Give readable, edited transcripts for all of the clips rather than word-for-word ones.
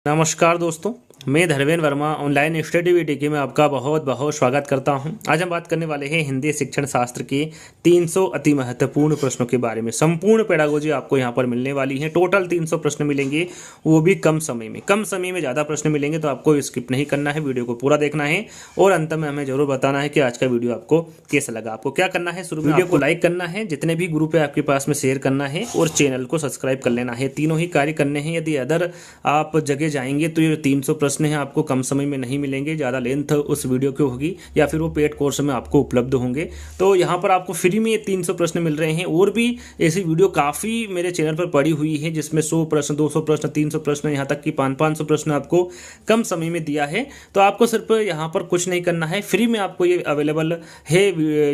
नमस्कार दोस्तों, मैं Dharmendra Verma online study video में आपका बहुत बहुत स्वागत करता हूं। आज हम बात करने वाले हैं हिंदी शिक्षण शास्त्र के 300 अति महत्वपूर्ण प्रश्नों के बारे में। संपूर्ण पेडागोजी आपको यहां पर मिलने वाली है। टोटल 300 प्रश्न मिलेंगे, वो भी कम समय में। कम समय में ज़्यादा प्रश्न मिलेंगे, तो आपको स्किप नहीं करना है, वीडियो को पूरा देखना है और अंत में हमें जरूर बताना है कि आज का वीडियो आपको कैसा लगा। आपको क्या करना है, शुरू में वीडियो को लाइक करना है, जितने भी ग्रुप है आपके पास में शेयर करना है और चैनल को सब्सक्राइब कर लेना है। तीनों ही कार्य करने हैं। यदि अदर आप जगह जाएंगे तो ये 300 प्रश्न हैं आपको कम समय में नहीं मिलेंगे, ज़्यादा लेंथ उस वीडियो की होगी या फिर वो पेड कोर्स में आपको उपलब्ध होंगे। तो यहाँ पर आपको फ्री में ये 300 प्रश्न मिल रहे हैं। और भी ऐसी वीडियो काफ़ी मेरे चैनल पर पड़ी हुई है जिसमें 100 प्रश्न, 200 प्रश्न, 300 प्रश्न, यहाँ तक कि 500 प्रश्न आपको कम समय में दिया है। तो आपको सिर्फ यहाँ पर कुछ नहीं करना है, फ्री में आपको ये अवेलेबल है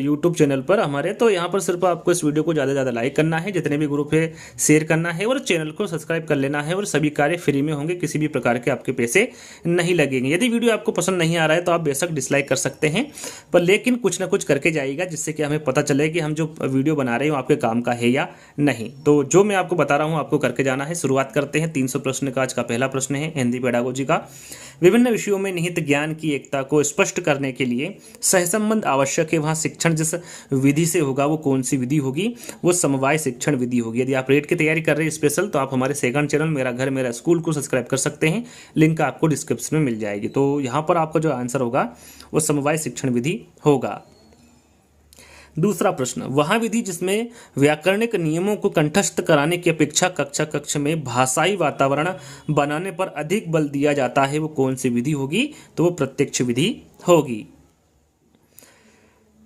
यूट्यूब चैनल पर हमारे। तो यहाँ पर सिर्फ आपको इस वीडियो को ज़्यादा से ज़्यादा लाइक करना है, जितने भी ग्रुप है शेयर करना है और चैनल को सब्सक्राइब कर लेना है। और सभी कार्य फ्री में होंगे, किसी भी प्रकार के आपके पैसे नहीं लगेंगे। यदि वीडियो आपको पसंद नहीं आ रहा है तो आप बेशक डिसलाइक कर सकते हैं, पर लेकिन कुछ ना कुछ करके जाइएगा, जिससे कि हमें पता चले कि हम जो वीडियो बना रहे हैं आपके काम का है या नहीं। तो जो मैं आपको बता रहा हूं आपको करके जाना है। शुरुआत करते हैं 300 प्रश्न का। आज का पहला प्रश्न है हिंदी पेडागोजी का। विभिन्न विषयों में निहित ज्ञान की एकता को स्पष्ट करने के लिए सहसंबंध आवश्यक है। वहाँ शिक्षण जिस विधि से होगा वो कौन सी विधि होगी? वो समवाय शिक्षण विधि होगी। यदि आप रेट की तैयारी कर रहे हैं स्पेशल, तो आप हमारे सेकंड चैनल मेरा घर मेरा स्कूल को सब्सक्राइब कर सकते हैं। लिंक आपको डिस्क्रिप्शन में मिल जाएगी। तो यहाँ पर आपका जो आंसर होगा वो समवाय शिक्षण विधि होगा। दूसरा प्रश्न, वह विधि जिसमें व्याकरणिक नियमों को कंठस्थ कराने की अपेक्षा कक्षा कक्ष में भाषाई वातावरण बनाने पर अधिक बल दिया जाता है, वो कौन सी विधि होगी? तो वो प्रत्यक्ष विधि होगी।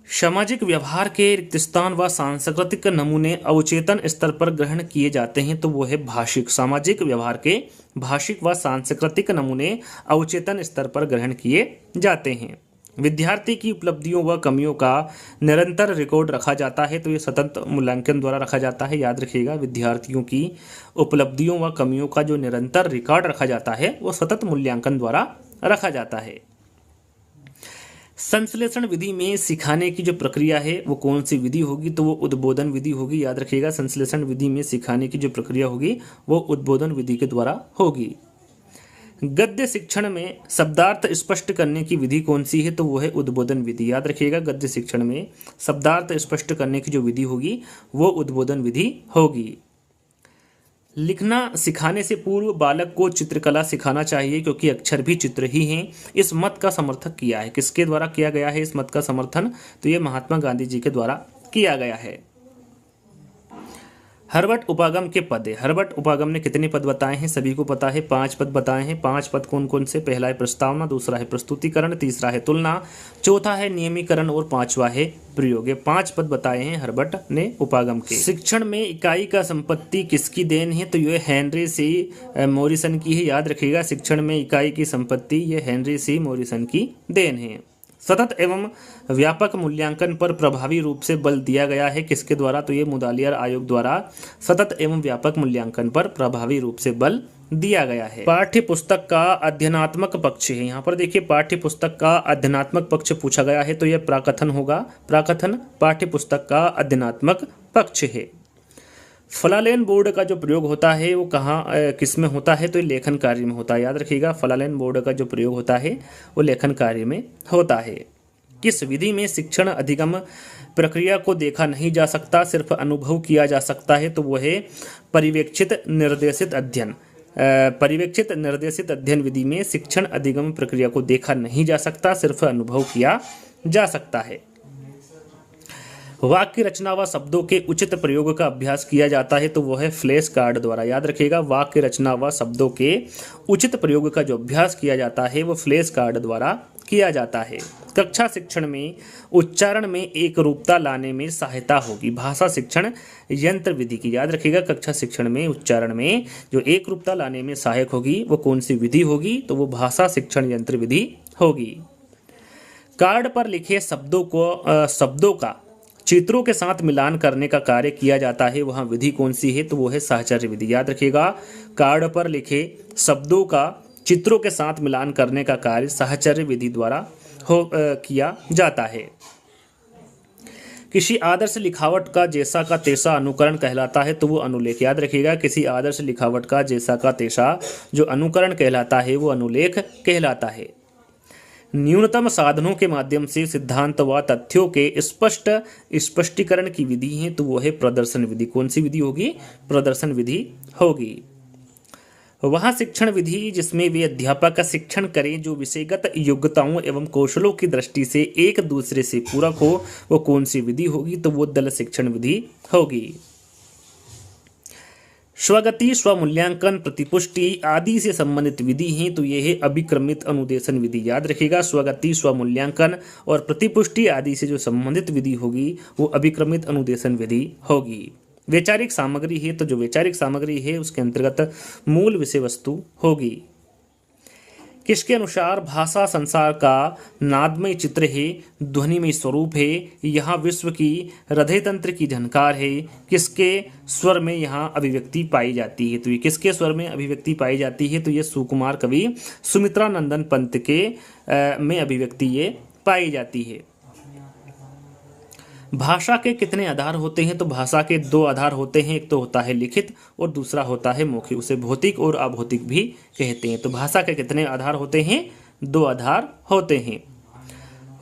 सामाजिक व्यवहार के रिक्त स्थान व सांस्कृतिक नमूने अवचेतन स्तर पर ग्रहण किए जाते हैं, तो वो है भाषिक। सामाजिक व्यवहार के भाषिक व सांस्कृतिक नमूने अवचेतन स्तर पर ग्रहण किए जाते हैं। विद्यार्थी की उपलब्धियों व कमियों का निरंतर रिकॉर्ड रखा जाता है, तो ये सतत मूल्यांकन द्वारा रखा जाता है। याद रखिएगा, विद्यार्थियों की उपलब्धियों व कमियों का जो निरंतर रिकॉर्ड रखा जाता है वो सतत मूल्यांकन द्वारा रखा जाता है। संश्लेषण विधि में सिखाने की जो प्रक्रिया है वो कौन सी विधि होगी? तो वो उद्बोधन विधि होगी। याद रखिएगा, संश्लेषण विधि में सिखाने की जो प्रक्रिया होगी वो उद्बोधन विधि के द्वारा होगी। गद्य शिक्षण में शब्दार्थ स्पष्ट करने की विधि कौन सी है? तो वो है उद्बोधन विधि। याद रखिएगा, गद्य शिक्षण में शब्दार्थ स्पष्ट करने की जो विधि होगी वो उद्बोधन विधि होगी। लिखना सिखाने से पूर्व बालक को चित्रकला सिखाना चाहिए, क्योंकि अक्षर भी चित्र ही हैं। इस मत का समर्थन किया है, किसके द्वारा किया गया है इस मत का समर्थन? तो ये महात्मा गांधी जी के द्वारा किया गया है। हर्बट उपागम के पद है। हर्बट उपागम ने कितने पद बताए हैं? सभी को पता है, 5 पद बताए हैं। 5 पद कौन कौन से? पहला है प्रस्तावना, दूसरा है प्रस्तुतिकरण, तीसरा है तुलना, चौथा है नियमीकरण और 5वां है प्रयोग। ये 5 पद बताए हैं हर्बट ने उपागम के। शिक्षण में इकाई का संपत्ति किसकी देन है? तो ये हेनरी सी मॉरिसन की है। याद रखिएगा, शिक्षण में इकाई की संपत्ति ये हेनरी सी मॉरिसन की देन है। सतत एवं व्यापक मूल्यांकन पर प्रभावी रूप से बल दिया गया है, किसके द्वारा? तो ये मुदालियर आयोग द्वारा सतत एवं व्यापक मूल्यांकन पर प्रभावी रूप से बल दिया गया है। पाठ्य पुस्तक का अध्ययनात्मक पक्ष है। यहाँ पर देखिए, पाठ्य पुस्तक का अध्ययनात्मक पक्ष पूछा गया है, तो यह प्राकथन होगा। प्राकथन पाठ्य पुस्तक का अध्ययनात्मक पक्ष है। फलालेन बोर्ड का जो प्रयोग होता है वो कहाँ किस में होता है? तो ये लेखन कार्य में होता है। याद रखिएगा, फलालेन बोर्ड का जो प्रयोग होता है वो लेखन कार्य में होता है। किस विधि में शिक्षण अधिगम प्रक्रिया को देखा नहीं जा सकता, सिर्फ अनुभव किया जा सकता है? तो वो है पर्यवेक्षित निर्देशित अध्ययन। पर्यवेक्षित निर्देशित अध्ययन विधि में शिक्षण अधिगम प्रक्रिया को देखा नहीं जा सकता, सिर्फ अनुभव किया जा सकता है। वाक्य रचना व शब्दों के उचित प्रयोग का अभ्यास किया जाता है, तो वो है फ्लैश कार्ड द्वारा। याद रखिएगा, वाक्य रचना व शब्दों के उचित प्रयोग का जो अभ्यास किया जाता है वो फ्लैश कार्ड द्वारा किया जाता है। कक्षा शिक्षण में उच्चारण में एक रूपता लाने में सहायता होगी, भाषा शिक्षण यंत्र विधि की। याद रखिएगा, कक्षा शिक्षण में उच्चारण में जो एक रूपता लाने में सहायक होगी वो कौन सी विधि होगी? तो वो भाषा शिक्षण यंत्र विधि होगी। कार्ड पर लिखे शब्दों का चित्रों के साथ मिलान करने का कार्य किया जाता है, वहाँ विधि कौन सी है? तो वो है साहचर्य विधि। याद रखिएगा, कार्ड पर लिखे शब्दों का चित्रों के साथ मिलान करने का कार्य साहचर्य विधि द्वारा किया जाता है। किसी आदर्श लिखावट का जैसा का तैसा अनुकरण कहलाता है तो वो अनुलेख। याद रखिएगा, किसी आदर्श लिखावट का जैसा का तैसा जो अनुकरण कहलाता है वो अनुलेख कहलाता है। न्यूनतम साधनों के माध्यम से सिद्धांत व तथ्यों के स्पष्ट स्पष्टीकरण की विधि है तो वो है प्रदर्शन विधि। कौन सी विधि होगी? प्रदर्शन विधि होगी। वह शिक्षण विधि जिसमें वे अध्यापक शिक्षण करें जो विषयगत योग्यताओं एवं कौशलों की दृष्टि से एक दूसरे से पूरक हो, वो कौन सी विधि होगी? तो वो दल शिक्षण विधि होगी। स्वगति, स्वमूल्यांकन, प्रतिपुष्टि आदि से संबंधित विधि है तो ये है अभिक्रमित अनुदेशन विधि। याद रखिएगा, स्वगति, स्वमूल्यांकन और प्रतिपुष्टि आदि से जो संबंधित विधि होगी वो अभिक्रमित अनुदेशन विधि होगी। वैचारिक सामग्री है तो जो वैचारिक सामग्री है उसके अंतर्गत मूल विषय वस्तु होगी। किसके अनुसार भाषा संसार का नादमय चित्र है, ध्वनिमय स्वरूप है, यहाँ विश्व की हृदय तंत्र की झनकार है, किसके स्वर में यहाँ अभिव्यक्ति पाई जाती है? तो ये किसके स्वर में अभिव्यक्ति पाई जाती है? तो ये सुकुमार कवि सुमित्रा नंदन पंत के में अभिव्यक्ति ये पाई जाती है। भाषा के कितने आधार होते हैं? तो भाषा के दो आधार होते हैं, एक तो होता है लिखित और दूसरा होता है मौखिक। उसे भौतिक और अभौतिक भी कहते हैं। तो भाषा के कितने आधार होते हैं? दो आधार होते हैं।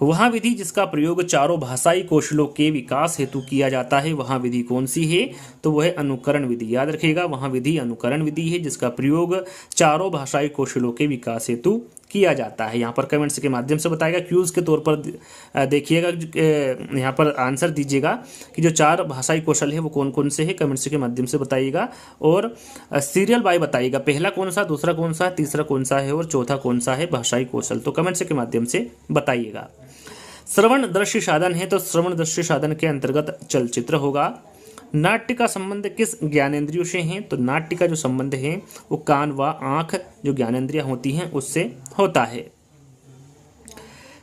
वहाँ विधि जिसका प्रयोग चारों भाषाई कौशलों के विकास हेतु किया जाता है, वहाँ विधि कौन सी है? तो वह है अनुकरण विधि। याद रखिएगा, वहाँ विधि अनुकरण विधि है जिसका प्रयोग चारों भाषाई कौशलों के विकास हेतु किया जाता है। यहाँ पर कमेंट्स के माध्यम से बताएगा, क्यूज के तौर पर देखिएगा, यहाँ पर आंसर दीजिएगा कि जो चार भाषाई कौशल है वो कौन कौन से है, कमेंट्स के माध्यम से बताइएगा। और सीरियल बाय बताइएगा, पहला कौन सा, दूसरा कौन सा, तीसरा कौन सा है और चौथा कौन सा है भाषाई कौशल, तो कमेंट्स के माध्यम से बताइएगा। श्रवण दृश्य साधन है तो श्रवण दृश्य साधन के अंतर्गत चलचित्र होगा। नाट्य का संबंध किस ज्ञानेंद्रियों से है? तो नाट्य का जो संबंध है वो कान व आंख जो ज्ञानेंद्रियां होती हैं उससे होता है।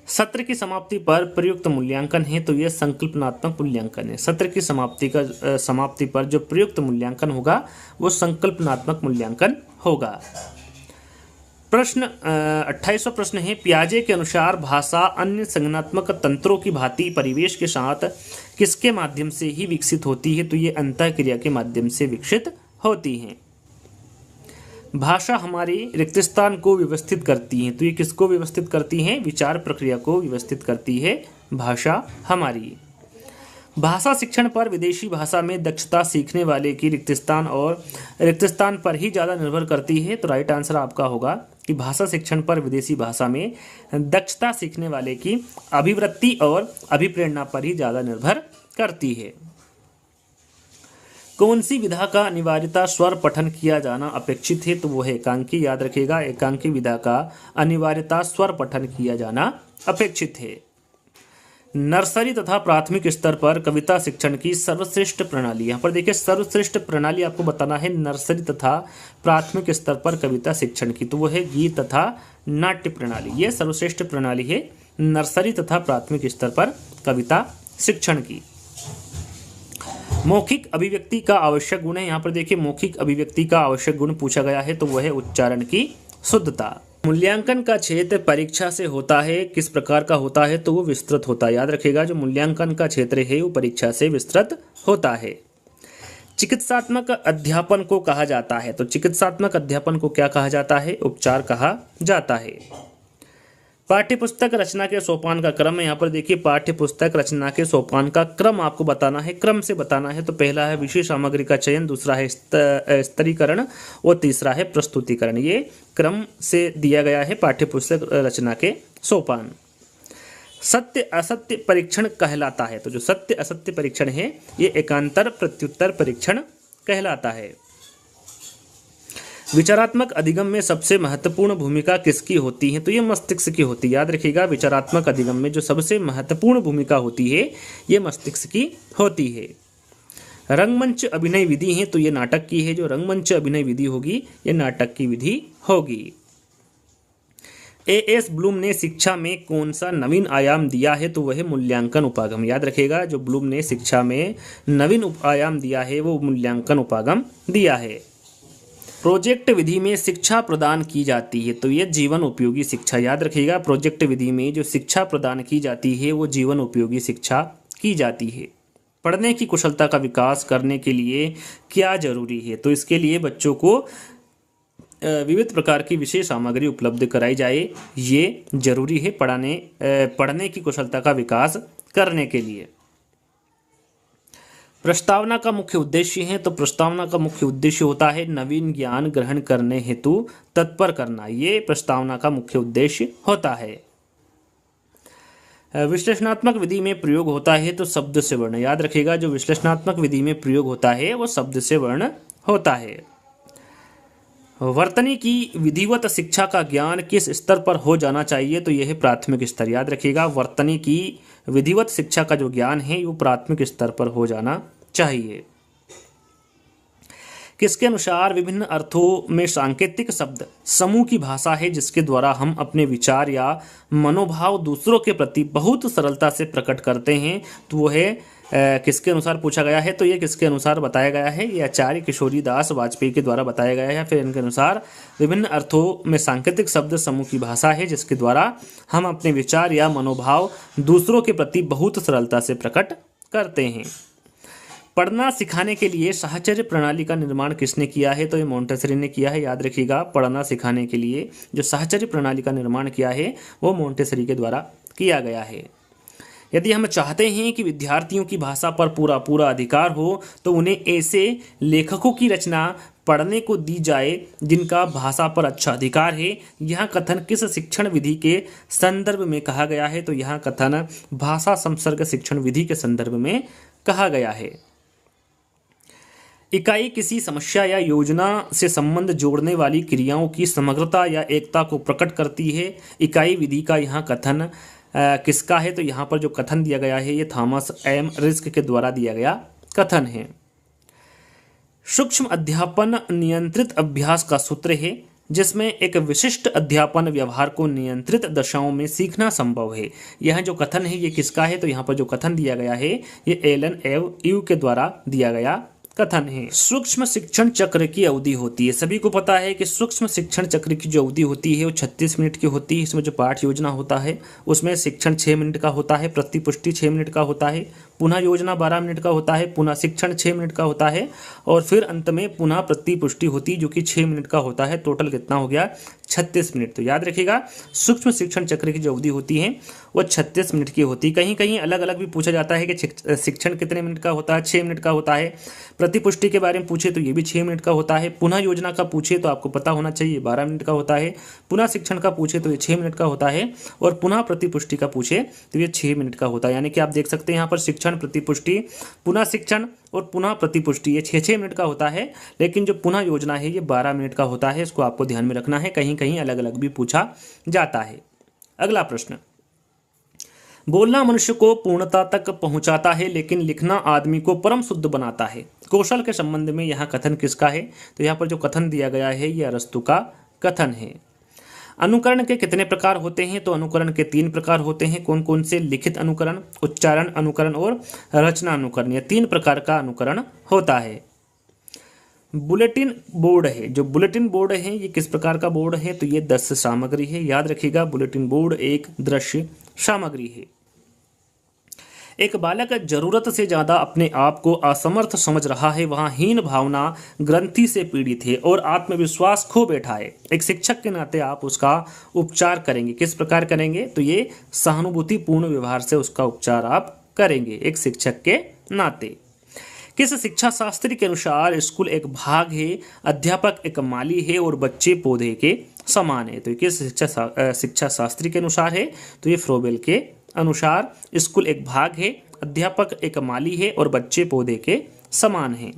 सत्र की समाप्ति पर प्रयुक्त मूल्यांकन है तो यह संकल्पनात्मक मूल्यांकन है। सत्र की समाप्ति पर जो प्रयुक्त मूल्यांकन होगा वो संकल्पनात्मक मूल्यांकन होगा। प्रश्न 28वां प्रश्न है, पियाजे के अनुसार भाषा अन्य संज्ञानात्मक तंत्रों की भांति परिवेश के साथ किसके माध्यम से ही विकसित होती है? तो ये अंतःक्रिया के माध्यम से विकसित होती है। भाषा हमारी रिक्तस्थान को व्यवस्थित करती है तो ये किसको व्यवस्थित करती है? विचार प्रक्रिया को व्यवस्थित करती है भाषा हमारी। भाषा शिक्षण पर विदेशी भाषा में दक्षता सीखने वाले की रिक्तस्थान पर ही ज़्यादा निर्भर करती है। तो राइट आंसर आपका होगा कि भाषा शिक्षण पर विदेशी भाषा में दक्षता सीखने वाले की अभिवृत्ति और अभिप्रेरणा पर ही ज़्यादा निर्भर करती है। कौन सी विधा का अनिवार्यता स्वर पठन किया जाना अपेक्षित है? तो वो है एकांकी। याद रखिएगा, एकांकी विधा का अनिवार्यता स्वर पठन किया जाना अपेक्षित है। नर्सरी तथा प्राथमिक स्तर पर कविता शिक्षण की सर्वश्रेष्ठ प्रणाली, यहाँ पर देखिए सर्वश्रेष्ठ प्रणाली आपको बताना है नर्सरी तथा प्राथमिक स्तर पर कविता शिक्षण की, तो वो है गीत तथा नाट्य प्रणाली। ये सर्वश्रेष्ठ प्रणाली है नर्सरी तथा प्राथमिक स्तर पर कविता शिक्षण की। मौखिक अभिव्यक्ति का आवश्यक गुण है, यहाँ पर देखिए मौखिक अभिव्यक्ति का आवश्यक गुण पूछा गया है तो वह है उच्चारण की शुद्धता। मूल्यांकन का क्षेत्र परीक्षा से होता है, किस प्रकार का होता है? तो वो विस्तृत होता है। याद रखिएगा, जो मूल्यांकन का क्षेत्र है वो परीक्षा से विस्तृत होता है। चिकित्सात्मक अध्यापन को कहा जाता है, तो चिकित्सात्मक अध्यापन को क्या कहा जाता है? उपचार कहा जाता है। पाठ्यपुस्तक रचना के सोपान का क्रम है, यहाँ पर देखिए पाठ्यपुस्तक रचना के सोपान का क्रम आपको बताना है, क्रम से बताना है। तो पहला है विषय सामग्री का चयन, दूसरा है स्तरीकरण और तीसरा है प्रस्तुतिकरण। ये क्रम से दिया गया है पाठ्यपुस्तक रचना के सोपान। सत्य असत्य परीक्षण कहलाता है, तो जो सत्य असत्य परीक्षण है ये एकांतर प्रत्युत्तर परीक्षण कहलाता है। विचारात्मक अधिगम में सबसे महत्वपूर्ण भूमिका किसकी होती है? तो ये मस्तिष्क की होती है। याद रखिएगा, विचारात्मक अधिगम में जो सबसे महत्वपूर्ण भूमिका होती है ये मस्तिष्क की होती है। रंगमंच अभिनय विधि है तो ये नाटक की है, जो रंगमंच अभिनय विधि होगी ये नाटक की विधि होगी। A.S. ब्लूम ने शिक्षा में कौन सा नवीन आयाम दिया है? तो वह मूल्यांकन उपागम। याद रखिएगा, जो ब्लूम ने शिक्षा में नवीन आयाम दिया है वो मूल्यांकन उपागम दिया है। प्रोजेक्ट विधि में शिक्षा प्रदान की जाती है तो ये जीवन उपयोगी शिक्षा। याद रखिएगा, प्रोजेक्ट विधि में जो शिक्षा प्रदान की जाती है वो जीवन उपयोगी शिक्षा की जाती है। पढ़ने की कुशलता का विकास करने के लिए क्या जरूरी है? तो इसके लिए बच्चों को विविध प्रकार की विशेष सामग्री उपलब्ध कराई जाए, ये जरूरी है पढ़ने की कुशलता का विकास करने के लिए। प्रस्तावना का मुख्य उद्देश्य है, तो प्रस्तावना का मुख्य उद्देश्य होता है नवीन ज्ञान ग्रहण करने हेतु तत्पर करना, ये प्रस्तावना का मुख्य उद्देश्य होता है। विश्लेषणात्मक विधि में प्रयोग होता है तो शब्द से वर्ण, याद रखिएगा जो विश्लेषणात्मक विधि में प्रयोग होता है वो शब्द से वर्ण होता है। वर्तनी की विधिवत शिक्षा का ज्ञान किस स्तर पर हो जाना चाहिए? तो यह है प्राथमिक स्तर, याद रखिएगा वर्तनी की विधिवत शिक्षा का जो ज्ञान है वो प्राथमिक स्तर पर हो जाना चाहिए। किसके अनुसार विभिन्न अर्थों में सांकेतिक शब्द समूह की भाषा है जिसके द्वारा हम अपने विचार या मनोभाव दूसरों के प्रति बहुत सरलता से प्रकट करते हैं? तो वो है किसके अनुसार पूछा गया है? तो ये किसके अनुसार बताया गया है? ये आचार्य किशोरी दास वाजपेयी के द्वारा बताया गया है। फिर इनके अनुसार विभिन्न अर्थों में सांकेतिक शब्द समूह की भाषा है जिसके द्वारा हम अपने विचार या मनोभाव दूसरों के प्रति बहुत सरलता से प्रकट करते हैं। पढ़ना सिखाने के लिए साहचर्य प्रणाली का निर्माण किसने किया है? तो ये मोंटेसरी ने किया है, याद रखिएगा पढ़ना सिखाने के लिए जो साहचर्य प्रणाली का निर्माण किया है वो मोंटेसरी के द्वारा किया गया है। यदि हम चाहते हैं कि विद्यार्थियों की भाषा पर पूरा पूरा अधिकार हो तो उन्हें ऐसे लेखकों की रचना पढ़ने को दी जाए जिनका भाषा पर अच्छा अधिकार है। यह कथन किस शिक्षण विधि के संदर्भ में कहा गया है? तो यह कथन भाषा संसर्ग शिक्षण विधि के संदर्भ में कहा गया है। इकाई किसी समस्या या योजना से संबंध जोड़ने वाली क्रियाओं की समग्रता या एकता को प्रकट करती है। इकाई विधि का यहाँ कथन किसका है? तो यहाँ पर जो कथन दिया गया है ये थॉमस एम रिस्क के द्वारा दिया गया कथन है। सूक्ष्म अध्यापन नियंत्रित अभ्यास का सूत्र है जिसमें एक विशिष्ट अध्यापन व्यवहार को नियंत्रित दशाओं में सीखना संभव है। यह जो कथन है ये किसका है? तो यहाँ पर जो कथन दिया गया है ये एलन यू के द्वारा दिया गया कथन है। सूक्ष्म शिक्षण चक्र की अवधि होती है, सभी को पता है कि सूक्ष्म शिक्षण चक्र की जो अवधि होती है वो 36 मिनट की होती है। इसमें जो पाठ योजना होता है उसमें शिक्षण 6 मिनट का होता है, प्रतिपुष्टि 6 मिनट का होता है, पुनः योजना 12 मिनट का होता है, पुनः शिक्षण 6 मिनट का होता है और फिर अंत में पुनः प्रतिपुष्टि होती है जो कि 6 मिनट का होता है। टोटल कितना हो गया? 36 मिनट। तो याद रखिएगा सूक्ष्म शिक्षण चक्र की जो अवधि होती है वो 36 मिनट की होती है। कहीं कहीं अलग अलग भी पूछा जाता है कि शिक्षण कितने मिनट का होता है? 6 मिनट का होता है। प्रतिपुष्टि के बारे में पूछे तो ये भी 6 मिनट का होता है। पुनः योजना का पूछे तो आपको पता होना चाहिए 12 मिनट का होता है। पुनः शिक्षण का पूछे तो ये 6 मिनट का होता है और पुनः प्रतिपुष्टि का पूछे तो ये 6 मिनट का होता है। यानी कि आप देख सकते हैं यहाँ पर शिक्षण, प्रतिपुष्टि, पुनः शिक्षण और पुनः प्रतिपुष्टि ये 6-6 मिनट का होता है, लेकिन जो पुनः योजना है ये 12 मिनट का होता है। इसको आपको ध्यान में रखना है, कहीं कहीं अलग अलग भी पूछा जाता है। अगला प्रश्न, बोलना मनुष्य को पूर्णता तक पहुंचाता है लेकिन लिखना आदमी को परम शुद्ध बनाता है। कौशल के संबंध में यह कथन किसका है? तो यहाँ पर जो कथन दिया गया है यह अरस्तु का कथन है। अनुकरण के कितने प्रकार होते हैं? तो अनुकरण के 3 प्रकार होते हैं। कौन कौन से? लिखित अनुकरण, उच्चारण अनुकरण और रचना अनुकरण। यह 3 प्रकार का अनुकरण होता है। बुलेटिन बोर्ड है, जो बुलेटिन बोर्ड है ये किस प्रकार का बोर्ड है? तो ये दृश्य सामग्री है। याद रखिएगा बुलेटिन बोर्ड एक दृश्य सामग्री है। एक बालक जरूरत से ज्यादा अपने आप को असमर्थ समझ रहा है, वहाँ हीन भावना ग्रंथि से पीड़ित है और आत्मविश्वास खो बैठा है। एक शिक्षक के नाते आप उसका उपचार करेंगे। किस प्रकार करेंगे? तो ये सहानुभूतिपूर्ण व्यवहार से उसका उपचार आप करेंगे एक शिक्षक के नाते। किस शिक्षा शास्त्री के अनुसार स्कूल एक भाग है, अध्यापक एक माली है और बच्चे पौधे के समान है? तो किस शिक्षा शास्त्री के अनुसार है? तो ये फ्रोबेल के अनुसार स्कूल एक भाग है, अध्यापक एक माली है और बच्चे पौधे के समान हैं।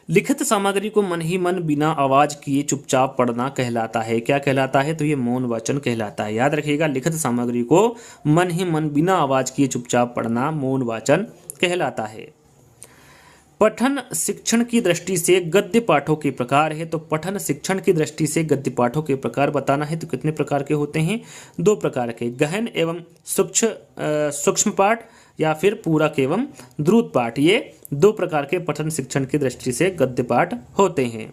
लिखित सामग्री को मन ही मन बिना आवाज किए चुपचाप पढ़ना कहलाता है। क्या कहलाता है? तो ये मौन वाचन कहलाता है। याद रखिएगा लिखित सामग्री को मन ही मन बिना आवाज किए चुपचाप पढ़ना मौन वाचन कहलाता है। पठन शिक्षण की दृष्टि से गद्य पाठों के प्रकार है। तो पठन शिक्षण की दृष्टि से गद्य पाठों के प्रकार बताना है तो कितने प्रकार के होते हैं? 2 प्रकार के, गहन एवं सूक्ष्म पाठ या फिर पूरक एवं द्रुत पाठ। ये 2 प्रकार के पठन शिक्षण की दृष्टि से गद्य पाठ होते हैं।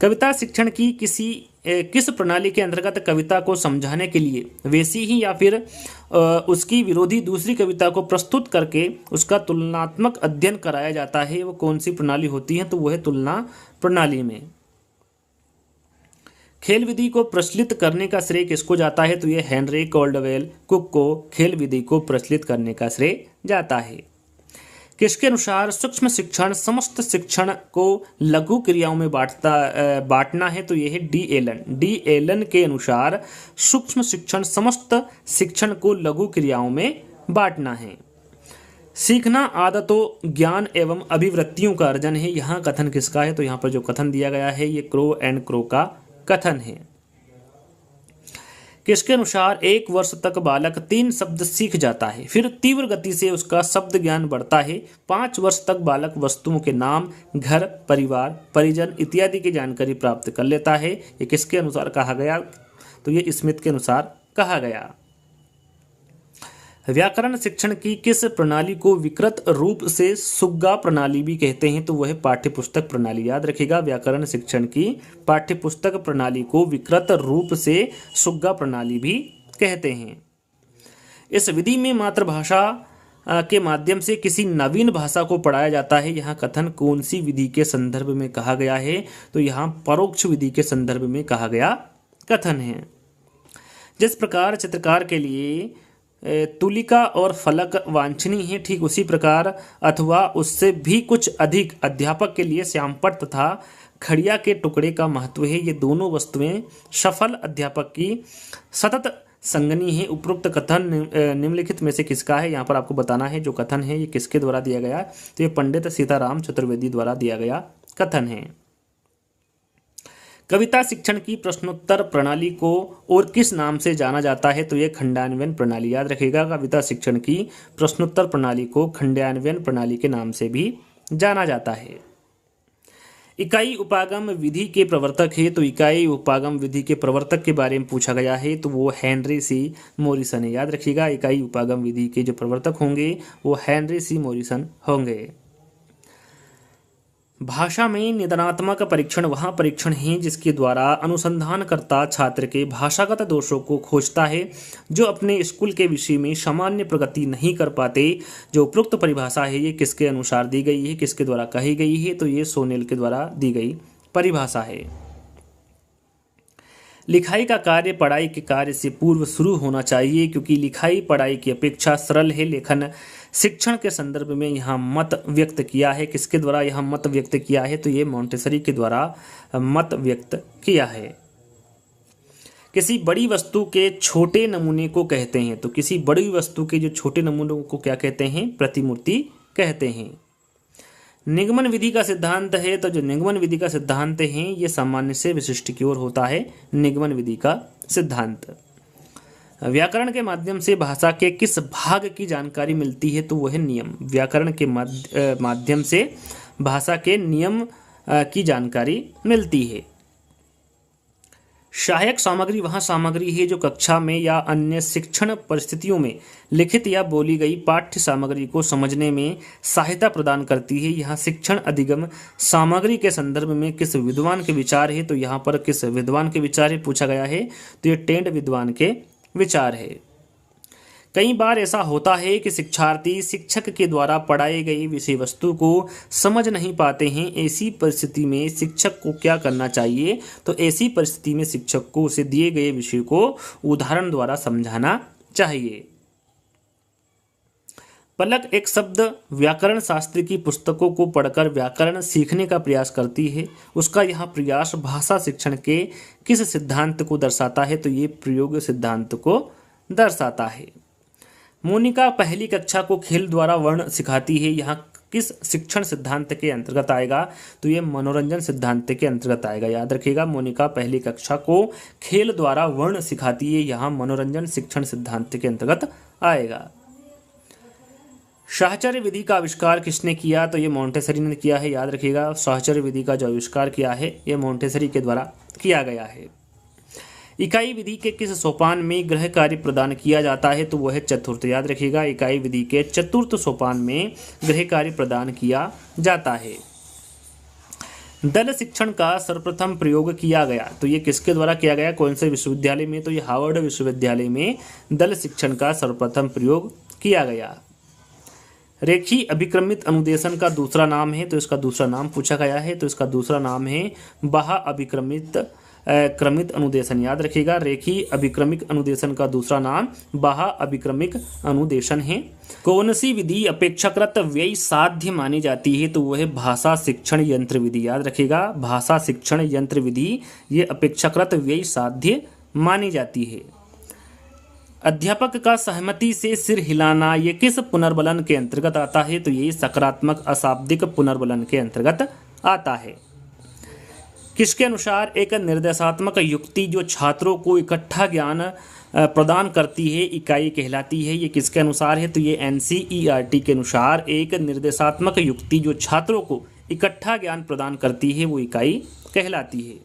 कविता शिक्षण की किसी किस प्रणाली के अंतर्गत कविता को समझाने के लिए वैसी ही या फिर उसकी विरोधी दूसरी कविता को प्रस्तुत करके उसका तुलनात्मक अध्ययन कराया जाता है, वो कौन सी प्रणाली होती है? तो वो है तुलना प्रणाली में। खेल विधि को प्रचलित करने का श्रेय किसको जाता है? तो ये हेनरी कॉल्डवेल कुक को खेल विधि को प्रचलित करने का श्रेय जाता है। किसके अनुसार सूक्ष्म शिक्षण समस्त शिक्षण को लघु क्रियाओं में बांटना है? तो यह है डी एलन के अनुसार सूक्ष्म शिक्षण समस्त शिक्षण को लघु क्रियाओं में बांटना है। सीखना आदतों ज्ञान एवं अभिवृत्तियों का अर्जन है, यहाँ कथन किसका है? तो यहाँ पर जो कथन दिया गया है ये क्रो एंड क्रो का कथन है। किसके अनुसार 1 वर्ष तक बालक 3 शब्द सीख जाता है, फिर तीव्र गति से उसका शब्द ज्ञान बढ़ता है। 5 वर्ष तक बालक वस्तुओं के नाम, घर, परिवार, परिजन इत्यादि की जानकारी प्राप्त कर लेता है। ये किसके अनुसार कहा गया? तो ये स्मिथ के अनुसार कहा गया। व्याकरण शिक्षण की किस प्रणाली को विकृत रूप से सुग्गा प्रणाली भी कहते हैं? तो वह है पाठ्यपुस्तक प्रणाली। याद रखिएगा, व्याकरण शिक्षण की पाठ्यपुस्तक प्रणाली को विकृत रूप से सुग्गा प्रणाली भी कहते हैं। इस विधि में मातृभाषा के माध्यम से किसी नवीन भाषा को पढ़ाया जाता है, यहाँ कथन कौन सी विधि के संदर्भ में कहा गया है? तो यहाँ परोक्ष विधि के संदर्भ में कहा गया कथन है। जिस प्रकार चित्रकार के लिए तुलिका और फलक वांछनीय है, ठीक उसी प्रकार अथवा उससे भी कुछ अधिक अध्यापक के लिए श्यामपट्ट तथा खड़िया के टुकड़े का महत्व है। ये दोनों वस्तुएं सफल अध्यापक की सतत संगनी है। उपरोक्त कथन निम्नलिखित में से किसका है? यहाँ पर आपको बताना है जो कथन है ये किसके द्वारा दिया गया। तो ये पंडित सीताराम चतुर्वेदी द्वारा दिया गया कथन है। कविता शिक्षण की प्रश्नोत्तर प्रणाली को और किस नाम से जाना जाता है? तो यह खंडान्वयन प्रणाली। याद रखिएगा, कविता शिक्षण की प्रश्नोत्तर प्रणाली को खंडान्वयन प्रणाली के नाम से भी जाना जाता है। इकाई उपागम विधि के प्रवर्तक है, तो इकाई उपागम विधि के प्रवर्तक के बारे में पूछा गया है, तो वो हेनरी सी मॉरिसन है। याद रखिएगा, इकाई उपागम विधि के जो प्रवर्तक होंगे वो हेनरी सी मॉरिसन होंगे। भाषा में निदानात्मक परीक्षण वह परीक्षण है जिसके द्वारा अनुसंधानकर्ता छात्र के भाषागत दोषों को खोजता है जो अपने स्कूल के विषय में सामान्य प्रगति नहीं कर पाते। जो उपरोक्त परिभाषा है ये किसके अनुसार दी गई है, किसके द्वारा कही गई है? तो ये सोनेल के द्वारा दी गई परिभाषा है। लिखाई का कार्य पढ़ाई के कार्य से पूर्व शुरू होना चाहिए क्योंकि लिखाई पढ़ाई की अपेक्षा सरल है। लेखन शिक्षण के संदर्भ में यहाँ मत व्यक्त किया है। किसके द्वारा यहाँ मत व्यक्त किया है? तो ये मॉन्टेसरी के द्वारा मत व्यक्त किया है। किसी बड़ी वस्तु के छोटे नमूने को कहते हैं, तो किसी बड़ी वस्तु के जो छोटे नमूनों को क्या कहते हैं? प्रतिमूर्ति कहते हैं। निगमन विधि का सिद्धांत है, तो जो निगमन विधि का सिद्धांत है ये सामान्य से विशिष्ट की ओर होता है। निगमन विधि का सिद्धांत व्याकरण के माध्यम से भाषा के किस भाग की जानकारी मिलती है? तो वह है नियम। व्याकरण के माध्यम से भाषा के नियम की जानकारी मिलती है। सहायक सामग्री वह सामग्री है जो कक्षा में या अन्य शिक्षण परिस्थितियों में लिखित या बोली गई पाठ्य सामग्री को समझने में सहायता प्रदान करती है। यहाँ शिक्षण अधिगम सामग्री के संदर्भ में किस विद्वान के विचार है? तो यहाँ पर किस विद्वान के विचार है पूछा गया है, तो ये टेंड विद्वान के विचार है। कई बार ऐसा होता है कि शिक्षार्थी शिक्षक के द्वारा पढ़ाई गई विषय वस्तु को समझ नहीं पाते हैं। ऐसी परिस्थिति में शिक्षक को क्या करना चाहिए? तो ऐसी परिस्थिति में शिक्षक को उसे दिए गए विषय को उदाहरण द्वारा समझाना चाहिए। पलक एक शब्द व्याकरण शास्त्र की पुस्तकों को पढ़कर व्याकरण सीखने का प्रयास करती है। उसका यह प्रयास भाषा शिक्षण के किस सिद्धांत को दर्शाता है? तो ये प्रयोग सिद्धांत को दर्शाता है। मोनिका पहली कक्षा को खेल द्वारा वर्ण सिखाती है, यहाँ किस शिक्षण सिद्धांत के अंतर्गत आएगा? तो ये मनोरंजन सिद्धांत के अंतर्गत आएगा। याद रखिएगा, मोनिका पहली कक्षा को खेल द्वारा वर्ण सिखाती है, यहाँ मनोरंजन शिक्षण सिद्धांत के अंतर्गत आएगा। साहचर्य विधि का आविष्कार किसने किया? तो ये मॉन्टेसरी ने किया है। याद रखिएगा, साहचर्य विधि का जो आविष्कार किया है ये मॉन्टेसरी के द्वारा किया गया है। इकाई विधि के किस सोपान में गृह कार्य प्रदान किया जाता है? तो वह है चतुर्थ। याद रखिएगा, इकाई विधि के चतुर्थ सोपान में गृह कार्य प्रदान किया जाता है। दल शिक्षण का सर्वप्रथम प्रयोग किया गया, तो ये किसके द्वारा किया गया, कौन से विश्वविद्यालय में, तो ये हार्वर्ड विश्वविद्यालय में दल शिक्षण का सर्वप्रथम प्रयोग किया गया। रेखीय अभिक्रमित अनुदेशन का दूसरा नाम है, तो इसका दूसरा नाम पूछा गया है, तो इसका दूसरा नाम है बाह्य अभिक्रमित क्रमित अनुदेशन। याद रखिएगा, रेखीय अभिक्रमिक अनुदेशन का दूसरा नाम बाह्य अभिक्रमिक अनुदेशन है। कौन सी विधि अपेक्षाकृत व्यय साध्य मानी जाती है, तो वह है भाषा शिक्षण यंत्र विधि। याद रखिएगा, भाषा शिक्षण यंत्र विधि ये अपेक्षाकृत व्यय साध्य मानी जाती है। अध्यापक का सहमति से सिर हिलाना ये किस पुनर्बलन के अंतर्गत आता है, तो ये सकारात्मक अशाब्दिक पुनर्बलन के अंतर्गत आता है। किसके अनुसार एक निर्देशात्मक युक्ति जो छात्रों को इकट्ठा ज्ञान प्रदान करती है इकाई कहलाती है, ये किसके अनुसार है, तो ये NCERT के अनुसार एक निर्देशात्मक युक्ति जो छात्रों को इकट्ठा ज्ञान प्रदान करती है वो इकाई कहलाती है।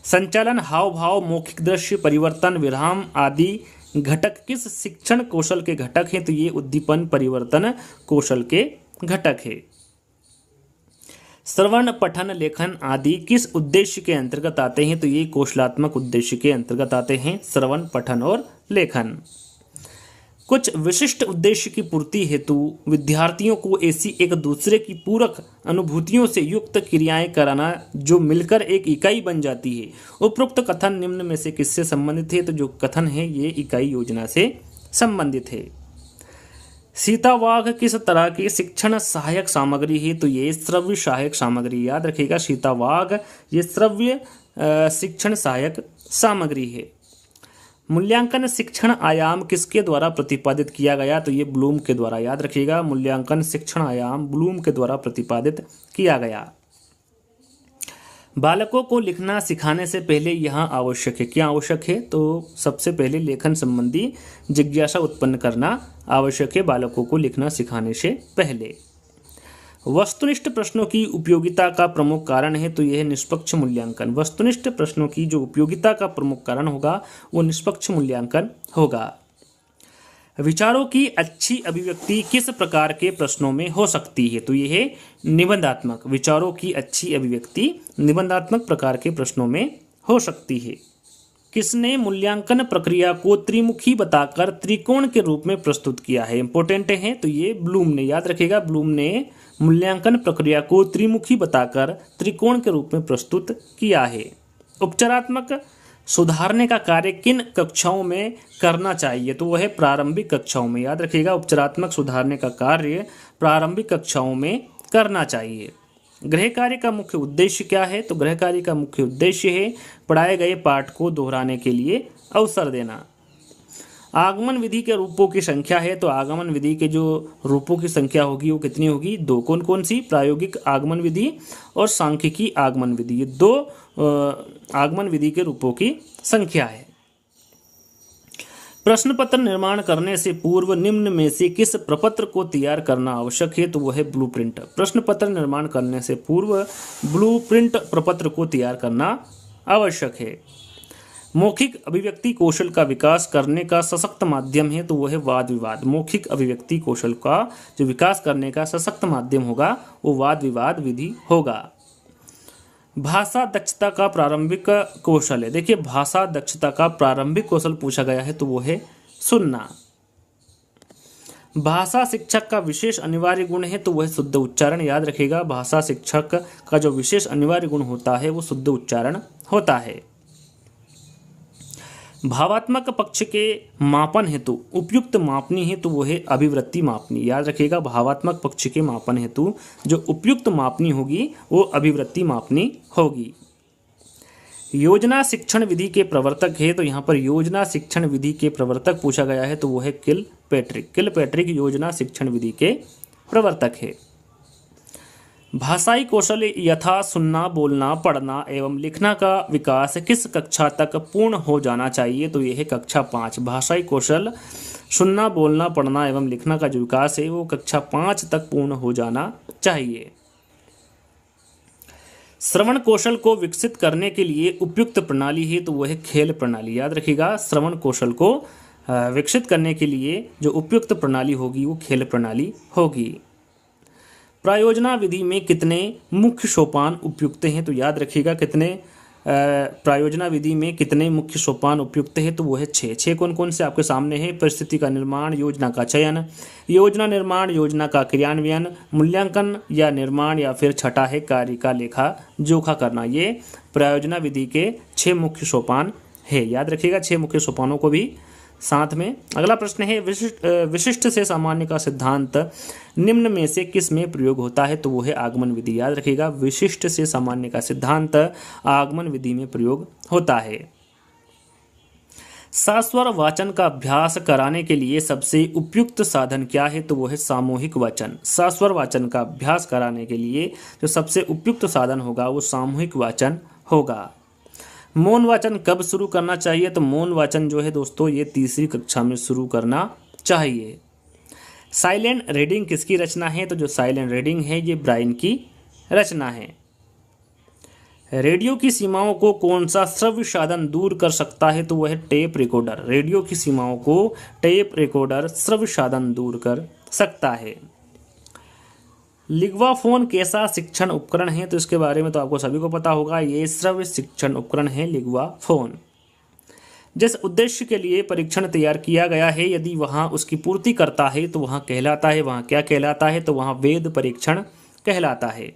संचालन, हाव भाव, मौखिक दृश्य परिवर्तन, विराम आदि घटक किस शिक्षण कौशल के घटक हैं, तो ये उद्दीपन परिवर्तन कौशल के घटक है। श्रवण, पठन, लेखन आदि किस उद्देश्य के अंतर्गत आते हैं, तो ये कौशलात्मक उद्देश्य के अंतर्गत आते हैं, श्रवण, पठन और लेखन। कुछ विशिष्ट उद्देश्य की पूर्ति हेतु विद्यार्थियों को ऐसी एक दूसरे की पूरक अनुभूतियों से युक्त क्रियाएं कराना जो मिलकर एक इकाई बन जाती है। उपरोक्त कथन निम्न में से किससे संबंधित है, तो जो कथन है ये इकाई योजना से संबंधित है। सीतावाघ किस तरह की शिक्षण सहायक सामग्री है, तो ये श्रव्य सहायक सामग्री। याद रखिएगा, सीतावाघ ये श्रव्य शिक्षण सहायक सामग्री है। मूल्यांकन शिक्षण आयाम किसके द्वारा प्रतिपादित किया गया, तो ये ब्लूम के द्वारा। याद रखिएगा, मूल्यांकन शिक्षण आयाम ब्लूम के द्वारा प्रतिपादित किया गया। बालकों को लिखना सिखाने से पहले यहाँ आवश्यक है, क्या आवश्यक है, तो सबसे पहले लेखन संबंधी जिज्ञासा उत्पन्न करना आवश्यक है बालकों को लिखना सिखाने से पहले। वस्तुनिष्ठ प्रश्नों की उपयोगिता का प्रमुख कारण है, तो यह है निष्पक्ष मूल्यांकन। वस्तुनिष्ठ प्रश्नों की जो उपयोगिता का प्रमुख कारण होगा वो निष्पक्ष मूल्यांकन होगा। विचारों की अच्छी अभिव्यक्ति किस प्रकार के प्रश्नों में हो सकती है, तो यह है निबंधात्मक। विचारों की अच्छी अभिव्यक्ति निबंधात्मक प्रकार के प्रश्नों में हो सकती है। किसने मूल्यांकन प्रक्रिया को त्रिमुखी बताकर त्रिकोण के रूप में प्रस्तुत किया है, इंपॉर्टेंट है, तो ये ब्लूम ने। याद रखिएगा, ब्लूम ने मूल्यांकन प्रक्रिया को त्रिमुखी बताकर त्रिकोण के रूप में प्रस्तुत किया है। उपचारात्मक सुधारने का कार्य किन कक्षाओं में करना चाहिए, तो वह है प्रारंभिक कक्षाओं में। याद रखिएगा, उपचारात्मक सुधारने का कार्य प्रारंभिक कक्षाओं में करना चाहिए। गृह कार्य का मुख्य उद्देश्य क्या है, तो गृह कार्य का मुख्य उद्देश्य है पढ़ाए गए पाठ को दोहराने के लिए अवसर देना। आगमन विधि के रूपों की संख्या है, तो आगमन विधि के जो रूपों की संख्या होगी वो कितनी होगी, दो। कौन कौन सी, प्रायोगिक आगमन विधि और सांख्यिकी आगमन विधि, ये दो आगमन विधि के रूपों की संख्या है। प्रश्न पत्र निर्माण करने से पूर्व निम्न में से किस प्रपत्र को तैयार करना आवश्यक है, तो वह है ब्लूप्रिंट। प्रश्न पत्र निर्माण करने से पूर्व ब्लूप्रिंट प्रपत्र को तैयार करना आवश्यक है। मौखिक अभिव्यक्ति कौशल का विकास करने का सशक्त माध्यम है, तो वह है वाद विवाद। मौखिक अभिव्यक्ति कौशल का जो विकास करने का सशक्त माध्यम होगा वो वाद विवाद विधि होगा। भाषा दक्षता का प्रारंभिक कौशल है, देखिए भाषा दक्षता का प्रारंभिक कौशल पूछा गया है, तो वो है सुनना। भाषा शिक्षक का विशेष अनिवार्य गुण है, तो वह शुद्ध उच्चारण। याद रखिएगा, भाषा शिक्षक का जो विशेष अनिवार्य गुण होता है वो शुद्ध उच्चारण होता है। भावात्मक पक्ष के मापन हेतु उपयुक्त मापनी है, तो वो है अभिवृत्ति मापनी। याद रखिएगा, भावात्मक पक्ष के मापन हेतु जो उपयुक्त मापनी होगी वो अभिवृत्ति मापनी होगी। योजना शिक्षण विधि के प्रवर्तक है, तो यहाँ पर योजना शिक्षण विधि के प्रवर्तक पूछा गया है, तो वो है किलपैट्रिक। किलपैट्रिक योजना शिक्षण विधि के प्रवर्तक है। भाषाई कौशल यथा सुनना, बोलना, पढ़ना एवं लिखना का विकास किस कक्षा तक पूर्ण हो जाना चाहिए, तो यह है कक्षा 5। भाषाई कौशल सुनना, बोलना, पढ़ना एवं लिखना का जो विकास है वो कक्षा 5 तक पूर्ण हो जाना चाहिए। श्रवण कौशल को विकसित करने के लिए उपयुक्त प्रणाली है, तो वह है खेल प्रणाली। याद रखिएगा, श्रवण कौशल को विकसित करने के लिए जो उपयुक्त प्रणाली होगी वो खेल प्रणाली होगी। प्रायोजना विधि में कितने मुख्य सोपान उपयुक्त हैं? तो याद रखिएगा कितने प्रायोजना विधि में कितने मुख्य सोपान उपयुक्त है? तो वो है 6। 6 कौन कौन से आपके सामने हैं? परिस्थिति का निर्माण, योजना का चयन, योजना निर्माण, योजना का क्रियान्वयन, मूल्यांकन या निर्माण, या फिर छठा है कार्य का लेखा जोखा करना। ये प्रायोजना विधि के 6 मुख्य सोपान है। याद रखिएगा 6 मुख्य सोपानों को भी साथ में। अगला प्रश्न है विशिष्ट से सामान्य का सिद्धांत निम्न में से किस में प्रयोग होता है? तो वो है आगमन विधि। याद रखिएगा विशिष्ट से सामान्य का सिद्धांत आगमन विधि में प्रयोग होता है। सास्वर वाचन का अभ्यास कराने के लिए सबसे उपयुक्त साधन क्या है? तो वो है सामूहिक वाचन। सास्वर वाचन का अभ्यास कराने के लिए जो सबसे उपयुक्त साधन होगा वो सामूहिक वाचन होगा। मौन वाचन कब शुरू करना चाहिए? तो मौन वाचन जो है दोस्तों ये 3री कक्षा में शुरू करना चाहिए। साइलेंट रीडिंग किसकी रचना है? तो जो साइलेंट रीडिंग है ये ब्रायन की रचना है। रेडियो की सीमाओं को कौन सा श्रव्य साधन दूर कर सकता है? तो वह है टेप रिकॉर्डर। रेडियो की सीमाओं को टेप रिकॉर्डर श्रव्य साधन दूर कर सकता है। लिग्वाफोन कैसा शिक्षण उपकरण है? तो इसके बारे में तो आपको सभी को पता होगा, ये श्रव्य शिक्षण उपकरण है लिग्वाफोन। जिस उद्देश्य के लिए परीक्षण तैयार किया गया है यदि वहाँ उसकी पूर्ति करता है तो वहाँ कहलाता है, वहाँ क्या कहलाता है? तो वहाँ वेद परीक्षण कहलाता है।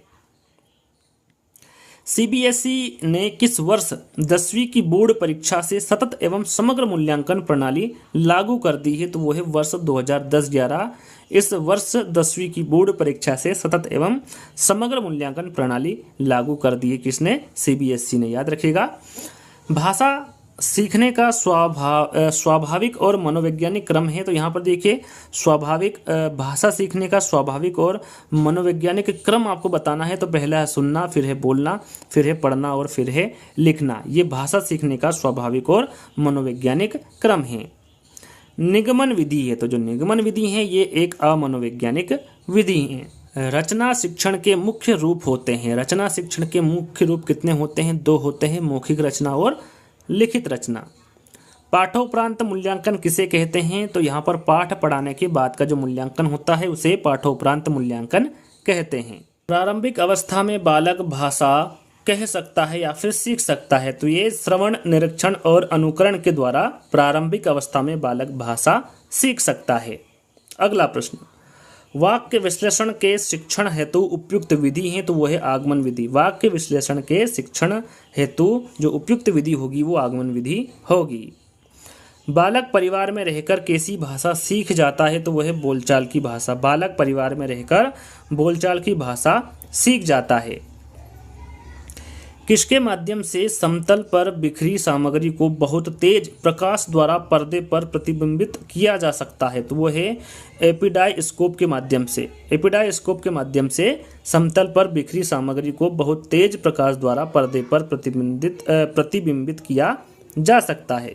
सीबीएसई ने किस वर्ष 10वीं की बोर्ड परीक्षा से सतत एवं समग्र मूल्यांकन प्रणाली लागू कर दी है? तो वो है वर्ष 2010-11। इस वर्ष 10वीं की बोर्ड परीक्षा से सतत एवं समग्र मूल्यांकन प्रणाली लागू कर दी है। किसने? सीबीएसई ने। याद रखिएगा भाषा सीखने का स्वाभाविक और मनोवैज्ञानिक क्रम है। तो यहाँ पर देखिए स्वाभाविक भाषा सीखने का स्वाभाविक और मनोवैज्ञानिक क्रम आपको बताना है। तो पहला है सुनना, फिर है बोलना, फिर है पढ़ना और फिर है लिखना। ये भाषा सीखने का स्वाभाविक और मनोवैज्ञानिक क्रम है। निगमन विधि है, तो जो निगमन विधि है ये एक अमनोवैज्ञानिक विधि है। रचना शिक्षण के मुख्य रूप होते हैं। रचना शिक्षण के मुख्य रूप कितने होते हैं? 2 होते हैं, मौखिक रचना और लिखित रचना। पाठोपरांत मूल्यांकन किसे कहते हैं? तो यहाँ पर पाठ पढ़ाने के बाद का जो मूल्यांकन होता है उसे पाठोपरांत मूल्यांकन कहते हैं। प्रारंभिक अवस्था में बालक भाषा कह सकता है या फिर सीख सकता है? तो ये श्रवण, निरीक्षण और अनुकरण के द्वारा प्रारंभिक अवस्था में बालक भाषा सीख सकता है। अगला प्रश्न, वाक्य विश्लेषण के शिक्षण हेतु उपयुक्त विधि है? तो वो है आगमन विधि। वाक्य विश्लेषण के शिक्षण हेतु जो उपयुक्त विधि होगी वो आगमन विधि होगी। बालक परिवार में रहकर कैसी भाषा सीख जाता है? तो वो है बोलचाल की भाषा। बालक परिवार में रहकर बोलचाल की भाषा सीख जाता है। किसके माध्यम से समतल पर बिखरी सामग्री को बहुत तेज प्रकाश द्वारा पर्दे पर प्रतिबिंबित किया जा सकता है? तो वो है एपिडाइस्कोप के माध्यम से। एपिडाइस्कोप के माध्यम से समतल पर बिखरी सामग्री को बहुत तेज प्रकाश द्वारा पर्दे पर प्रतिबिंबित किया जा सकता है।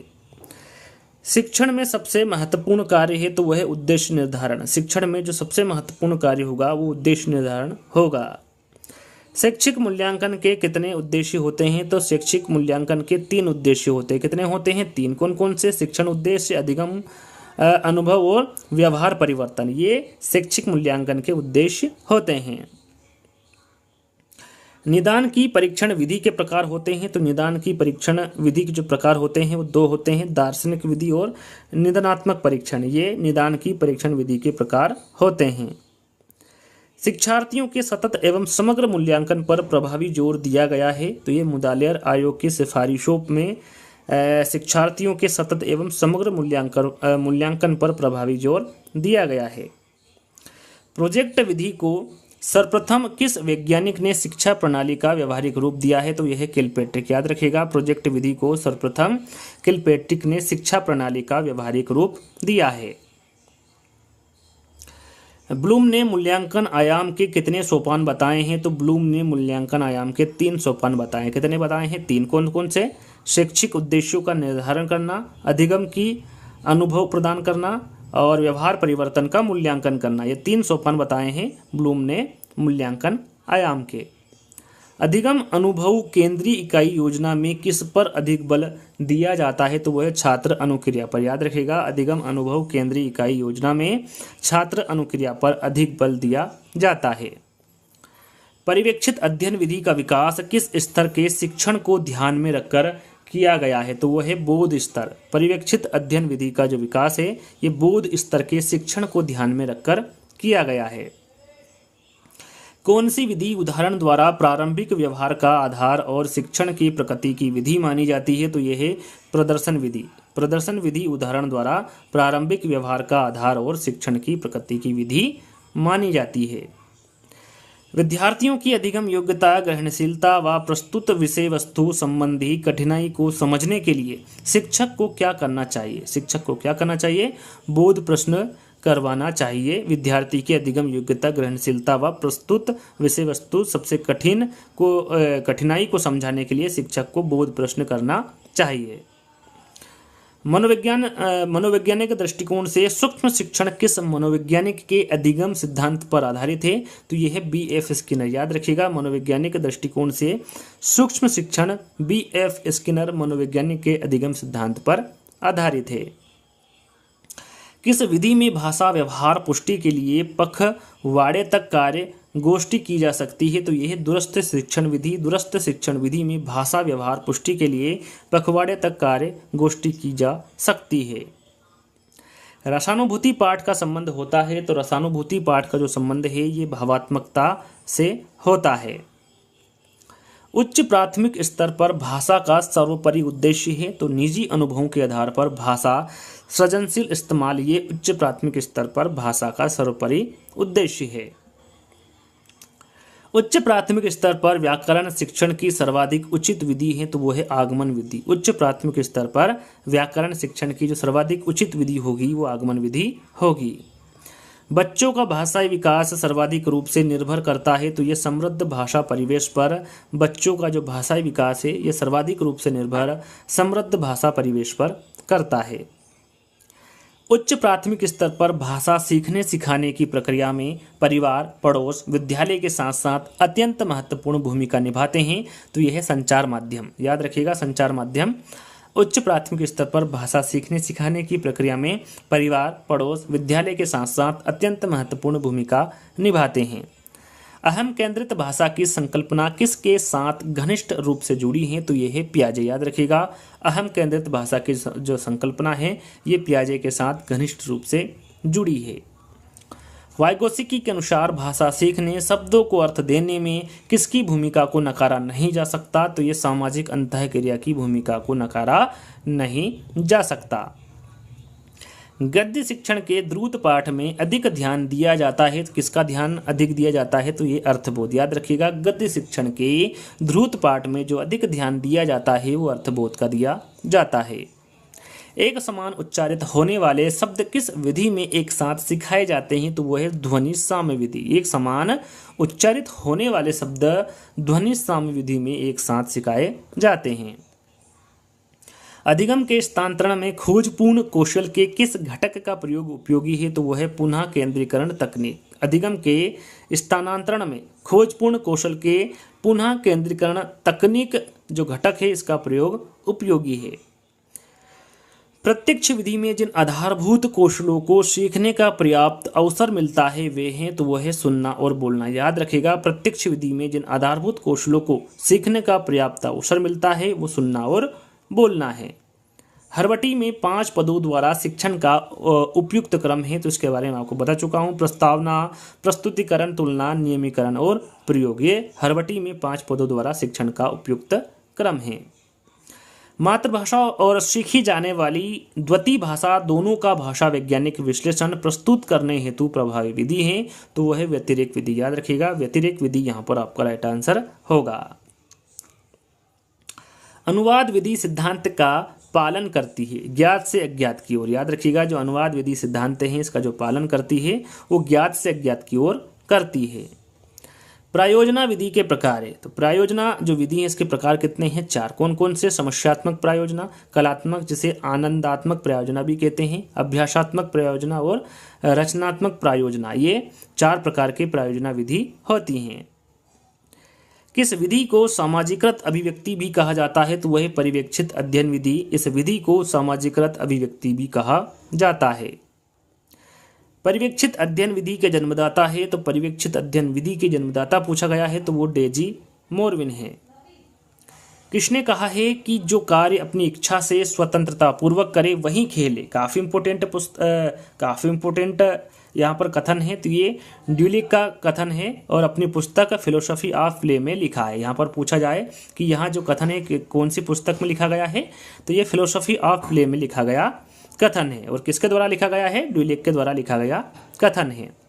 शिक्षण में सबसे महत्वपूर्ण कार्य है? तो वह है उद्देश्य निर्धारण। शिक्षण में जो सबसे महत्वपूर्ण कार्य होगा वो उद्देश्य निर्धारण होगा। शैक्षिक मूल्यांकन के कितने उद्देश्य होते हैं? तो शैक्षिक मूल्यांकन के 3 उद्देश्य होते हैं। कितने होते हैं? 3। कौन कौन से? शिक्षण उद्देश्य, अधिगम अनुभव और व्यवहार परिवर्तन। ये शैक्षिक मूल्यांकन के उद्देश्य होते हैं। निदान की परीक्षण विधि के प्रकार होते हैं? तो निदान की परीक्षण विधि के जो प्रकार होते हैं वो 2 होते हैं, दार्शनिक विधि और निदानात्मक परीक्षण। ये निदान की परीक्षण विधि के प्रकार होते हैं। शिक्षार्थियों के सतत एवं समग्र मूल्यांकन पर प्रभावी जोर दिया गया है। तो ये मुदालियर आयोग की सिफारिशों में शिक्षार्थियों के सतत एवं समग्र मूल्यांकन पर प्रभावी जोर दिया गया है। प्रोजेक्ट विधि को सर्वप्रथम किस वैज्ञानिक ने शिक्षा प्रणाली का व्यवहारिक रूप दिया है? तो यह है किलपैट्रिक। याद रखिएगा प्रोजेक्ट विधि को सर्वप्रथम किलपैट्रिक ने शिक्षा प्रणाली का व्यवहारिक रूप दिया है। ब्लूम ने मूल्यांकन आयाम के कितने सोपान बताए हैं? तो ब्लूम ने मूल्यांकन आयाम के 3 सोपान बताए हैं। कितने बताए हैं? 3। कौन कौन से? शैक्षिक उद्देश्यों का निर्धारण करना, अधिगम की अनुभव प्रदान करना और व्यवहार परिवर्तन का मूल्यांकन करना। ये 3 सोपान बताए हैं ब्लूम ने मूल्यांकन आयाम के। अधिगम अनुभव केंद्रीय इकाई योजना में किस पर अधिक बल दिया जाता है? तो वह छात्र अनुक्रिया पर। याद रखिएगा अधिगम अनुभव केंद्रीय इकाई योजना में छात्र अनुक्रिया पर अधिक बल दिया जाता है। पर्यवेक्षित अध्ययन विधि का विकास किस स्तर के शिक्षण को ध्यान में रखकर किया गया है? तो वो है बोध स्तर। पर्यवेक्षित अध्ययन विधि का जो विकास है ये बोध स्तर के शिक्षण को ध्यान में रखकर किया गया है। कौन सी विधि उदाहरण द्वारा प्रारंभिक व्यवहार का आधार और शिक्षण की प्रकृति की विधि मानी जाती है? तो यह है प्रदर्शन विधि। प्रदर्शन विधि उदाहरण द्वारा प्रारंभिक व्यवहार का आधार और शिक्षण की प्रकृति की विधि मानी जाती है। विद्यार्थियों की अधिगम योग्यता, ग्रहणशीलता व प्रस्तुत विषय वस्तु संबंधी कठिनाई को समझने के लिए शिक्षक को क्या करना चाहिए? शिक्षक को क्या करना चाहिए? बोध प्रश्न करवाना चाहिए। विद्यार्थी की अधिगम योग्यता, ग्रहणशीलता व प्रस्तुत विषय वस्तु सबसे कठिनाई को समझाने के लिए शिक्षक को बोध प्रश्न करना चाहिए। मनोवैज्ञानिक दृष्टिकोण से सूक्ष्म शिक्षण किस मनोवैज्ञानिक के अधिगम सिद्धांत पर आधारित है? तो यह है B.F. स्किनर। याद रखिएगा, मनोवैज्ञानिक दृष्टिकोण से सूक्ष्म शिक्षण B.F. स्किनर मनोवैज्ञानिक के अधिगम सिद्धांत पर आधारित है। किस विधि में भाषा व्यवहार पुष्टि के लिए पखवाड़े तक कार्य गोष्ठी की जा सकती है? तो यह है दूरस्थ शिक्षण विधि। दूरस्थ शिक्षण विधि में भाषा व्यवहार पुष्टि के लिए पखवाड़े तक कार्य गोष्ठी की जा सकती है। रसानुभूति पाठ का संबंध होता है, तो रसानुभूति पाठ का जो संबंध है ये भावात्मकता से होता है। उच्च प्राथमिक स्तर पर भाषा का सर्वोपरि उद्देश्य है, तो निजी अनुभवों के आधार पर भाषा सृजनशील इस्तेमाल ये उच्च प्राथमिक स्तर पर भाषा का सर्वोपरि उद्देश्य है। उच्च प्राथमिक स्तर पर व्याकरण शिक्षण की सर्वाधिक उचित विधि है, तो वो है आगमन विधि। उच्च प्राथमिक स्तर पर व्याकरण शिक्षण की जो सर्वाधिक उचित विधि होगी वो आगमन विधि होगी। बच्चों का भाषाई विकास सर्वाधिक रूप से निर्भर करता है, तो ये समृद्ध भाषा परिवेश पर बच्चों का जो भाषाई विकास है ये सर्वाधिक रूप से निर्भर समृद्ध भाषा परिवेश पर करता है। उच्च प्राथमिक स्तर पर भाषा सीखने सिखाने की प्रक्रिया में परिवार, पड़ोस, विद्यालय के साथ साथ अत्यंत महत्वपूर्ण भूमिका निभाते हैं, तो यह है संचार माध्यम। याद रखिएगा, संचार माध्यम उच्च प्राथमिक स्तर पर भाषा सीखने सिखाने की प्रक्रिया में परिवार, पड़ोस, विद्यालय के साथ साथ अत्यंत महत्वपूर्ण भूमिका निभाते हैं। अहम केंद्रित भाषा की संकल्पना किसके साथ घनिष्ठ रूप से जुड़ी है? तो ये है पियाजे। याद रखिएगा, अहम केंद्रित भाषा की जो संकल्पना है ये पियाजे के साथ घनिष्ठ रूप से जुड़ी है। वाइगोत्स्की के अनुसार भाषा सीखने, शब्दों को अर्थ देने में किसकी भूमिका को नकारा नहीं जा सकता? तो ये सामाजिक अंतःक्रिया की भूमिका को नकारा नहीं जा सकता। गद्य शिक्षण के द्रुत पाठ में अधिक ध्यान दिया जाता है, तो किसका ध्यान अधिक दिया जाता है? तो ये अर्थबोध। याद रखिएगा, गद्य शिक्षण के द्रुत पाठ में जो अधिक ध्यान दिया जाता है वो अर्थबोध का दिया जाता है। एक समान उच्चारित होने वाले शब्द किस विधि में एक साथ सिखाए जाते हैं? तो वो है ध्वनि साम्य विधि। एक समान उच्चारित होने वाले शब्द ध्वनि साम्य विधि में एक साथ सिखाए जाते हैं। अधिगम के स्थानांतरण में खोजपूर्ण कौशल के किस घटक का प्रयोग उपयोगी है? तो वह है पुनः केंद्रीकरण तकनीक। अधिगम के स्थानांतरण में खोजपूर्ण कौशल के पुनः केंद्रीकरण तकनीक जो घटक है इसका प्रयोग उपयोगी है। प्रत्यक्ष विधि में जिन आधारभूत कौशलों को सीखने का पर्याप्त अवसर मिलता है वे हैं, तो वह है सुनना और बोलना। याद रखिएगा, प्रत्यक्ष विधि में जिन आधारभूत कौशलों को सीखने का पर्याप्त अवसर मिलता है वो सुनना और बोलना है। हरवटी में 5 पदों द्वारा शिक्षण का उपयुक्त क्रम है, तो इसके बारे में आपको बता चुका हूँ। प्रस्तावना, प्रस्तुतिकरण, तुलना, नियमीकरण और प्रयोग, ये हरवटी में 5 पदों द्वारा शिक्षण का उपयुक्त क्रम है। मातृभाषा और सीखी जाने वाली द्वितीय भाषा दोनों का भाषा वैज्ञानिक विश्लेषण प्रस्तुत करने हेतु प्रभावी विधि है, तो वह है व्यतिरेक विधि। याद रखिएगा, व्यतिरेक विधि यहाँ पर आपका राइट आंसर होगा। अनुवाद विधि सिद्धांत का पालन करती है ज्ञात से अज्ञात की ओर। याद रखिएगा, जो अनुवाद विधि सिद्धांत है इसका जो पालन करती है वो ज्ञात से अज्ञात की ओर करती है। प्रायोजना विधि के प्रकार है, तो प्रायोजना जो विधि है इसके प्रकार कितने हैं? 4। कौन कौन से? समस्यात्मक प्रायोजना, कलात्मक जिसे आनंदात्मक प्रायोजना भी कहते हैं, अभ्यासात्मक प्रायोजना और रचनात्मक प्रायोजना, ये 4 प्रकार के प्रायोजना विधि होती हैं। किस विधि को सामाजिकृत अभिव्यक्ति भी कहा जाता है? तो वह पर्यवेक्षित अध्ययन विधि। इस विधि को सामाजिकृत अभिव्यक्ति भी कहा जाता है। पर्यवेक्षित अध्ययन विधि के जन्मदाता है, तो पर्यवेक्षित अध्ययन विधि के जन्मदाता पूछा गया है तो वो डेजी मोरविन है। किसने कहा है कि जो कार्य अपनी इच्छा से स्वतंत्रता पूर्वक करे वही खेले? काफ़ी इंपॉर्टेंट यहाँ पर कथन है, तो ये ड्यूलिक का कथन है और अपनी पुस्तक फिलोसफी ऑफ प्ले में लिखा है। यहाँ पर पूछा जाए कि यहाँ जो कथन है कि कौन सी पुस्तक में लिखा गया है, तो ये फिलोसफी ऑफ प्ले में लिखा गया कथन है। और किसके द्वारा लिखा गया है? ड्यूलिक के द्वारा लिखा गया कथन है।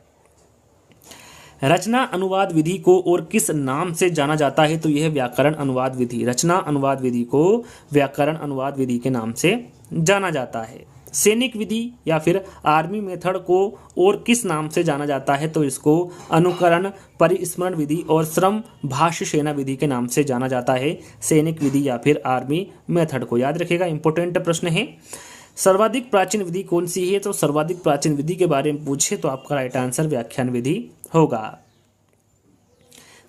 रचना अनुवाद विधि को और किस नाम से जाना जाता है? तो यह व्याकरण अनुवाद विधि। रचना अनुवाद विधि को व्याकरण अनुवाद विधि के नाम से जाना जाता है। सैनिक विधि या फिर आर्मी मेथड को और किस नाम से जाना जाता है? तो इसको अनुकरण, परिस्मरण विधि और श्रम भाष्य सेना विधि के नाम से जाना जाता है। सैनिक विधि या फिर आर्मी मेथड को याद रखिएगा, इंपॉर्टेंट प्रश्न है। सर्वाधिक प्राचीन विधि कौन सी है? तो सर्वाधिक प्राचीन विधि के बारे में पूछे तो आपका राइट आंसर व्याख्यान विधि होगा।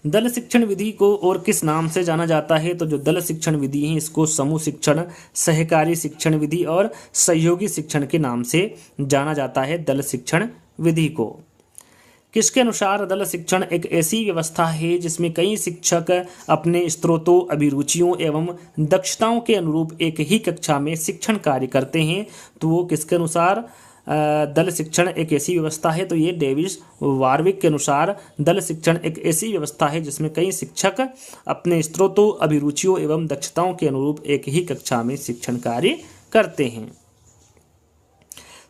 दल शिक्षण विधि को और किस नाम से जाना जाता है? तो जो दल शिक्षण विधि है इसको समूह शिक्षण, सहकारी शिक्षण विधि और सहयोगी शिक्षण के नाम से जाना जाता है दल शिक्षण विधि को। किसके अनुसार दल शिक्षण एक ऐसी व्यवस्था है जिसमें कई शिक्षक अपने स्रोतों, अभिरुचियों एवं दक्षताओं के अनुरूप एक ही कक्षा में शिक्षण कार्य करते हैं? तो वो किसके अनुसार दल शिक्षण एक ऐसी व्यवस्था है? तो ये डेविस वार्विक के अनुसार दल शिक्षण एक ऐसी व्यवस्था है जिसमें कई शिक्षक अपने स्रोतों, अभिरुचियों एवं दक्षताओं के अनुरूप एक ही कक्षा में शिक्षण कार्य करते हैं।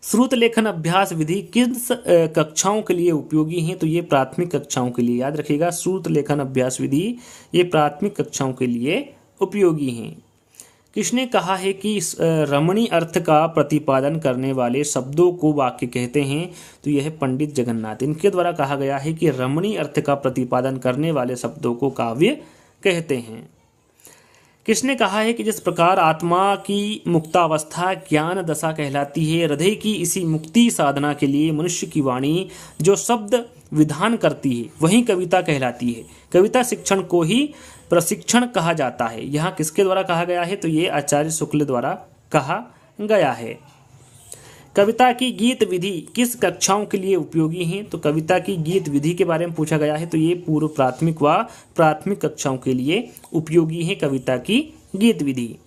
श्रुत लेखन अभ्यास विधि किस कक्षाओं के लिए उपयोगी है? तो ये प्राथमिक कक्षाओं के लिए, याद रखिएगा। श्रुत लेखन अभ्यास विधि ये प्राथमिक कक्षाओं के लिए उपयोगी हैं। किसने कहा है कि रमणी अर्थ का प्रतिपादन करने वाले शब्दों को वाक्य कहते हैं? तो यह है पंडित जगन्नाथ। इनके द्वारा कहा गया है कि रमणी अर्थ का प्रतिपादन करने वाले शब्दों को काव्य कहते हैं। किसने कहा है कि जिस प्रकार आत्मा की मुक्तावस्था ज्ञान दशा कहलाती है, हृदय की इसी मुक्ति साधना के लिए मनुष्य की वाणी जो शब्द विधान करती है वही कविता कहलाती है। कविता शिक्षण को ही प्रशिक्षण कहा जाता है। यहाँ किसके द्वारा कहा गया है? तो ये आचार्य शुक्ल द्वारा कहा गया है। कविता की गीत विधि किस कक्षाओं के लिए उपयोगी है? तो कविता की गीत विधि के बारे में पूछा गया है, तो ये पूर्व प्राथमिक व प्राथमिक कक्षाओं के लिए उपयोगी है कविता की गीत विधि।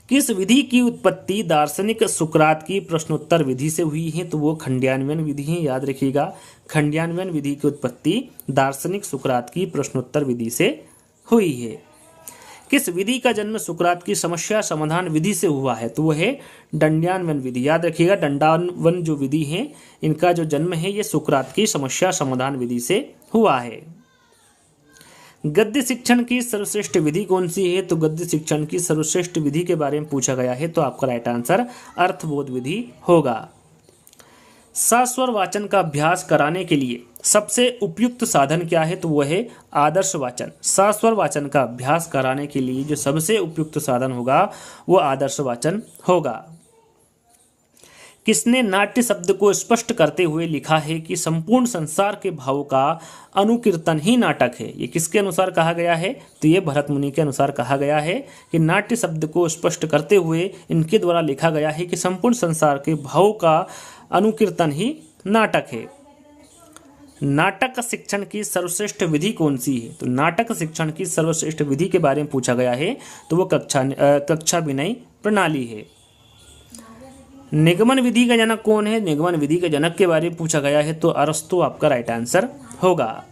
किस विधि की उत्पत्ति दार्शनिक सुकरात की प्रश्नोत्तर विधि से हुई है? तो वो खंड्यान्वयन विधि है, याद रखिएगा। खंड्यान्वयन विधि की उत्पत्ति दार्शनिक सुकरात की प्रश्नोत्तर विधि से हुई है। किस विधि का जन्म सुकरात की समस्या समाधान विधि से हुआ है? तो वह है दंड्यान्वयन विधि, याद रखिएगा। दंडान्वयन जो विधि है इनका जो जन्म है ये सुकरात की समस्या समाधान विधि से हुआ है। गद्य शिक्षण की सर्वश्रेष्ठ विधि कौन सी है? तो गद्य शिक्षण की सर्वश्रेष्ठ विधि के बारे में पूछा गया है, तो आपका राइट आंसर अर्थबोध विधि होगा। सस्वर वाचन का अभ्यास कराने के लिए सबसे उपयुक्त साधन क्या है? तो वह है आदर्श वाचन। सस्वर वाचन का अभ्यास कराने के लिए जो सबसे उपयुक्त साधन होगा वो आदर्श वाचन होगा। किसने नाट्य शब्द को स्पष्ट करते हुए लिखा है कि संपूर्ण संसार के भावों का अनुकीर्तन ही नाटक है? ये किसके अनुसार कहा गया है? तो ये भरत मुनि के अनुसार कहा गया है कि नाट्य शब्द को स्पष्ट करते हुए इनके द्वारा लिखा गया है कि संपूर्ण संसार के भावों का अनुकीर्तन ही नाटक है। नाटक शिक्षण की सर्वश्रेष्ठ विधि कौन सी है? तो नाटक शिक्षण की सर्वश्रेष्ठ विधि के बारे में पूछा गया है, तो वो कक्षा विनय प्रणाली है। निगमन विधि का जनक कौन है? निगमन विधि के जनक के बारे में पूछा गया है, तो अरस्तु आपका राइट आंसर होगा।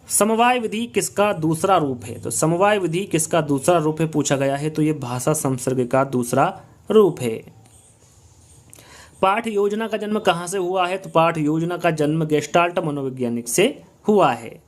समवाय विधि किसका दूसरा रूप है? तो समवाय विधि किसका दूसरा रूप है पूछा गया है, तो ये भाषा संसर्ग का दूसरा रूप है। पाठ योजना का जन्म कहाँ से हुआ है? तो पाठ योजना का जन्म गेस्टाल्ट मनोवैज्ञानिक से हुआ है।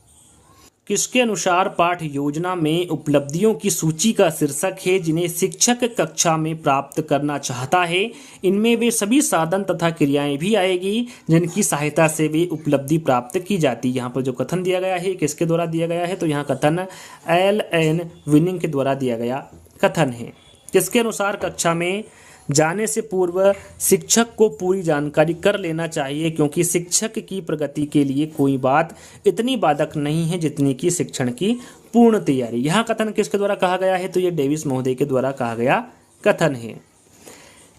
किसके अनुसार पाठ योजना में उपलब्धियों की सूची का शीर्षक है जिन्हें शिक्षक कक्षा में प्राप्त करना चाहता है? इनमें वे सभी साधन तथा क्रियाएं भी आएगी जिनकी सहायता से वे उपलब्धि प्राप्त की जाती है। यहाँ पर जो कथन दिया गया है किसके द्वारा दिया गया है? तो यहाँ कथन एल.एन. विनिंग के द्वारा दिया गया कथन है। किसके अनुसार कक्षा में जाने से पूर्व शिक्षक को पूरी जानकारी कर लेना चाहिए, क्योंकि शिक्षक की प्रगति के लिए कोई बात इतनी बाधक नहीं है जितनी कि शिक्षण की पूर्ण तैयारी। यह कथन किसके द्वारा कहा गया है? तो ये डेविस महोदय के द्वारा कहा गया कथन है।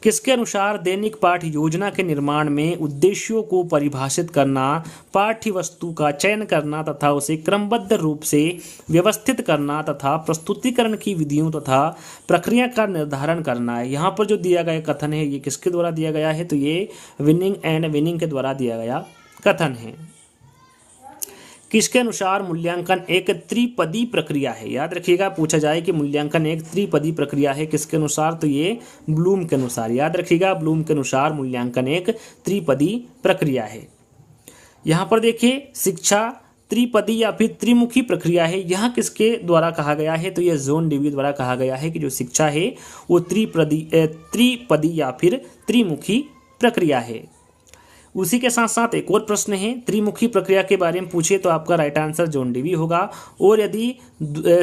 किसके अनुसार दैनिक पाठ योजना के निर्माण में उद्देश्यों को परिभाषित करना, पाठ्य वस्तु का चयन करना तथा उसे क्रमबद्ध रूप से व्यवस्थित करना तथा प्रस्तुतिकरण की विधियों तथा प्रक्रिया का निर्धारण करना है। यहाँ पर जो दिया गया कथन है ये किसके द्वारा दिया गया है, तो ये विनिंग एंड विनिंग के द्वारा दिया गया कथन है। किसके अनुसार मूल्यांकन एक त्रिपदी प्रक्रिया है। याद रखिएगा, पूछा जाए कि मूल्यांकन एक त्रिपदी प्रक्रिया है, किसके अनुसार, तो ये ब्लूम के अनुसार। याद रखिएगा, ब्लूम के अनुसार मूल्यांकन एक त्रिपदी प्रक्रिया है। यहाँ पर देखिए, शिक्षा त्रिपदी या फिर त्रिमुखी प्रक्रिया है। यहाँ किसके द्वारा कहा गया है, तो ये जॉन डेवी द्वारा कहा गया है कि जो शिक्षा है वो त्रिपदी या फिर त्रिमुखी प्रक्रिया है। उसी के साथ साथ एक और प्रश्न है, त्रिमुखी प्रक्रिया के बारे में पूछे तो आपका राइट आंसर जॉन डेवी होगा। और यदि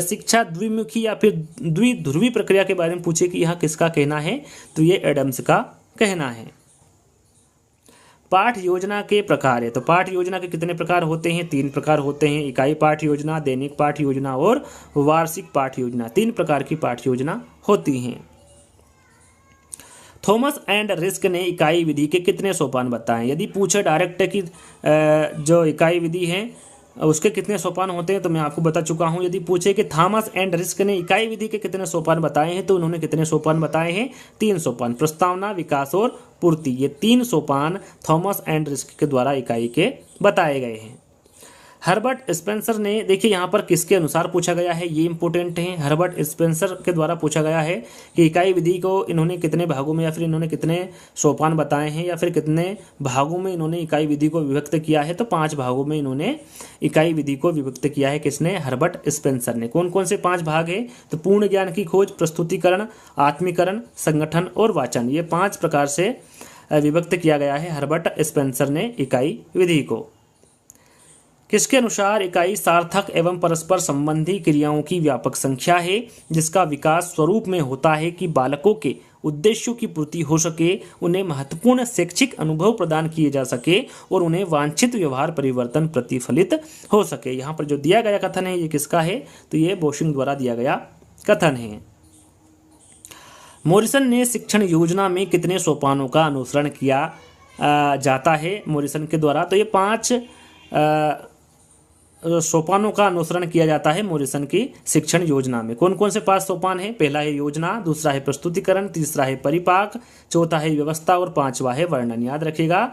शिक्षा द्विमुखी या फिर द्विध्रुवी प्रक्रिया के बारे में पूछे कि यह किसका कहना है, तो ये एडम्स का कहना है। पाठ योजना के प्रकार है, तो पाठ योजना के कितने प्रकार होते हैं, 3 प्रकार होते हैं। इकाई पाठ योजना, दैनिक पाठ योजना और वार्षिक पाठ योजना। 3 प्रकार की पाठ योजना होती हैं। थॉमस एंड रिस्क ने इकाई विधि के कितने सोपान बताएं। यदि पूछे डायरेक्ट है कि जो इकाई विधि है उसके कितने सोपान होते हैं, तो मैं आपको बता चुका हूं। यदि पूछे कि थॉमस एंड रिस्क ने इकाई विधि के कितने सोपान बताए हैं, तो उन्होंने कितने सोपान बताए हैं, 3 सोपान, प्रस्तावना, विकास और पूर्ति। ये 3 सोपान थॉमस एंड रिस्क के द्वारा इकाई के बताए गए हैं। हर्बर्ट स्पेंसर ने, देखिए यहाँ पर किसके अनुसार पूछा गया है, ये इंपॉर्टेंट है। हर्बर्ट स्पेंसर के द्वारा पूछा गया है कि इकाई विधि को इन्होंने कितने भागों में या फिर इन्होंने कितने सोपान बताए हैं या फिर कितने भागों में इन्होंने इकाई विधि को विभक्त किया है, तो 5 भागों में इन्होंने इकाई विधि को विभक्त किया है। किसने, हर्बर्ट स्पेंसर ने। कौन कौन से 5 भाग है, तो पूर्ण ज्ञान की खोज, प्रस्तुतिकरण, आत्मीकरण, संगठन और वाचन। ये 5 प्रकार से विभक्त किया गया है हर्बर्ट स्पेंसर ने इकाई विधि को। किसके अनुसार इकाई सार्थक एवं परस्पर संबंधी क्रियाओं की व्यापक संख्या है, जिसका विकास स्वरूप में होता है कि बालकों के उद्देश्यों की पूर्ति हो सके, उन्हें महत्वपूर्ण शैक्षिक अनुभव प्रदान किए जा सके और उन्हें वांछित व्यवहार परिवर्तन प्रतिफलित हो सके। यहाँ पर जो दिया गया कथन है ये किसका है, तो ये बोशिंग द्वारा दिया गया कथन है। मॉरिसन ने शिक्षण योजना में कितने सोपानों का अनुसरण किया जाता है मॉरिसन के द्वारा, तो ये 5 सोपानों का अनुसरण किया जाता है मॉरिसन की शिक्षण योजना में। कौन कौन से 5 सोपान हैं, पहला है योजना, दूसरा है प्रस्तुतिकरण, तीसरा है परिपाक, चौथा है व्यवस्था और 5वां है वर्णन। याद रखिएगा,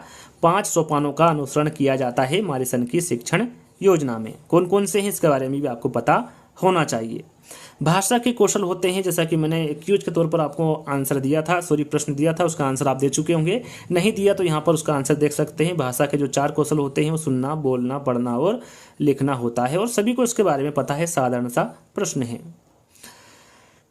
5 सोपानों का अनुसरण किया जाता है मॉरिसन की शिक्षण योजना में। कौन कौन से हैं इसके बारे में भी आपको पता होना चाहिए। भाषा के कौशल होते हैं, जैसा कि मैंने क्यूज के तौर पर आपको आंसर दिया था, प्रश्न दिया था, उसका आंसर आप दे चुके होंगे। नहीं दिया तो यहाँ पर उसका आंसर देख सकते हैं। भाषा के जो 4 कौशल होते हैं वो सुनना, बोलना, पढ़ना और लिखना होता है, और सभी को इसके बारे में पता है, साधारण सा प्रश्न है।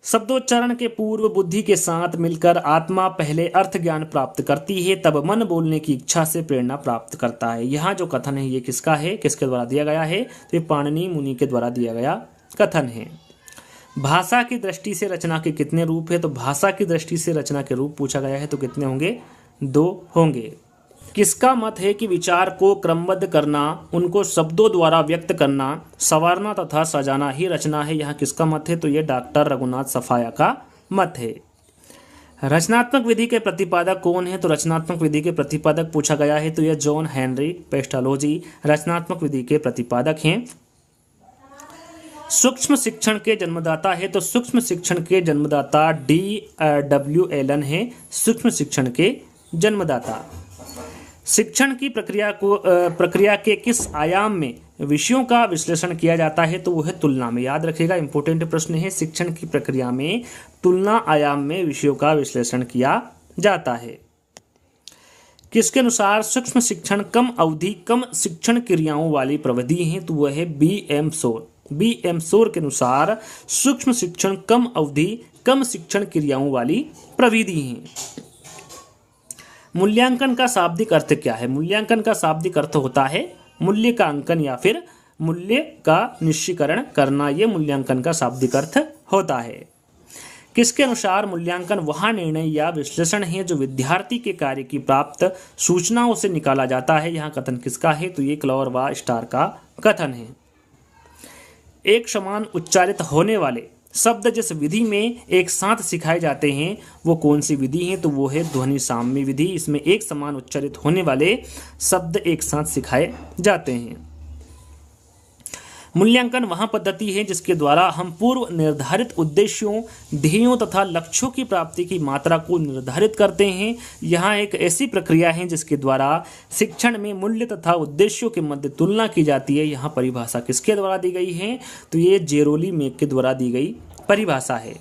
शब्दोच्चारण के पूर्व बुद्धि के साथ मिलकर आत्मा पहले अर्थ ज्ञान प्राप्त करती है, तब मन बोलने की इच्छा से प्रेरणा प्राप्त करता है। यहाँ जो कथन है ये किसका है, किसके द्वारा दिया गया है, तो ये पाणिनि मुनि के द्वारा दिया गया कथन है। भाषा की दृष्टि से रचना के कितने रूप है, तो भाषा की दृष्टि से रचना के रूप पूछा गया है, तो कितने होंगे, 2 होंगे। किसका मत है कि विचार को क्रमबद्ध करना, उनको शब्दों द्वारा व्यक्त करना, संवारना तथा सजाना ही रचना है। यहाँ किसका मत है, तो ये डॉक्टर रघुनाथ सफाया का मत है। रचनात्मक विधि के प्रतिपादक कौन है, तो रचनात्मक विधि के प्रतिपादक पूछा गया है, तो यह जॉन हेनरी पेस्टालोजी रचनात्मक विधि के प्रतिपादक हैं। सूक्ष्म शिक्षण के जन्मदाता है, तो सूक्ष्म शिक्षण के जन्मदाता D.W. एलन है, सूक्ष्म शिक्षण के जन्मदाता। शिक्षण की प्रक्रिया के किस आयाम में विषयों का विश्लेषण किया जाता है, तो वो है तुलना में। याद रखिएगा, इंपॉर्टेंट प्रश्न है। शिक्षण की प्रक्रिया में तुलना आयाम में विषयों का विश्लेषण किया जाता है। किसके अनुसार सूक्ष्म शिक्षण कम अवधि कम शिक्षण क्रियाओं वाली प्रविधि है, तो वह है B.M. शोर। B.M. शोर के अनुसार सूक्ष्म शिक्षण कम अवधि कम शिक्षण क्रियाओं वाली प्रविधि है। मूल्यांकन का शाब्दिक अर्थ क्या है, मूल्यांकन का शाब्दिक अर्थ होता है मूल्य का अंकन या फिर मूल्य का निश्चयीकरण करना, यह मूल्यांकन का शाब्दिक अर्थ होता है। किसके अनुसार मूल्यांकन वह निर्णय या विश्लेषण है जो विद्यार्थी के कार्य की प्राप्त सूचनाओं से निकाला जाता है। यहाँ कथन किसका है, तो ये क्लॉर व स्टार का कथन है। एक समान उच्चारित होने वाले शब्द जिस विधि में एक साथ सिखाए जाते हैं वो कौन सी विधि है? तो वो है ध्वनि साम्य विधि। इसमें एक समान उच्चारित होने वाले शब्द एक साथ सिखाए जाते हैं। मूल्यांकन वह पद्धति है जिसके द्वारा हम पूर्व निर्धारित उद्देश्यों, ध्येयों तथा लक्ष्यों की प्राप्ति की मात्रा को निर्धारित करते हैं। यह एक ऐसी प्रक्रिया है जिसके द्वारा शिक्षण में मूल्य तथा उद्देश्यों के मध्य तुलना की जाती है। यहाँ परिभाषा किसके द्वारा दी गई है? तो ये जेरोली मेक के द्वारा दी गई परिभाषा है।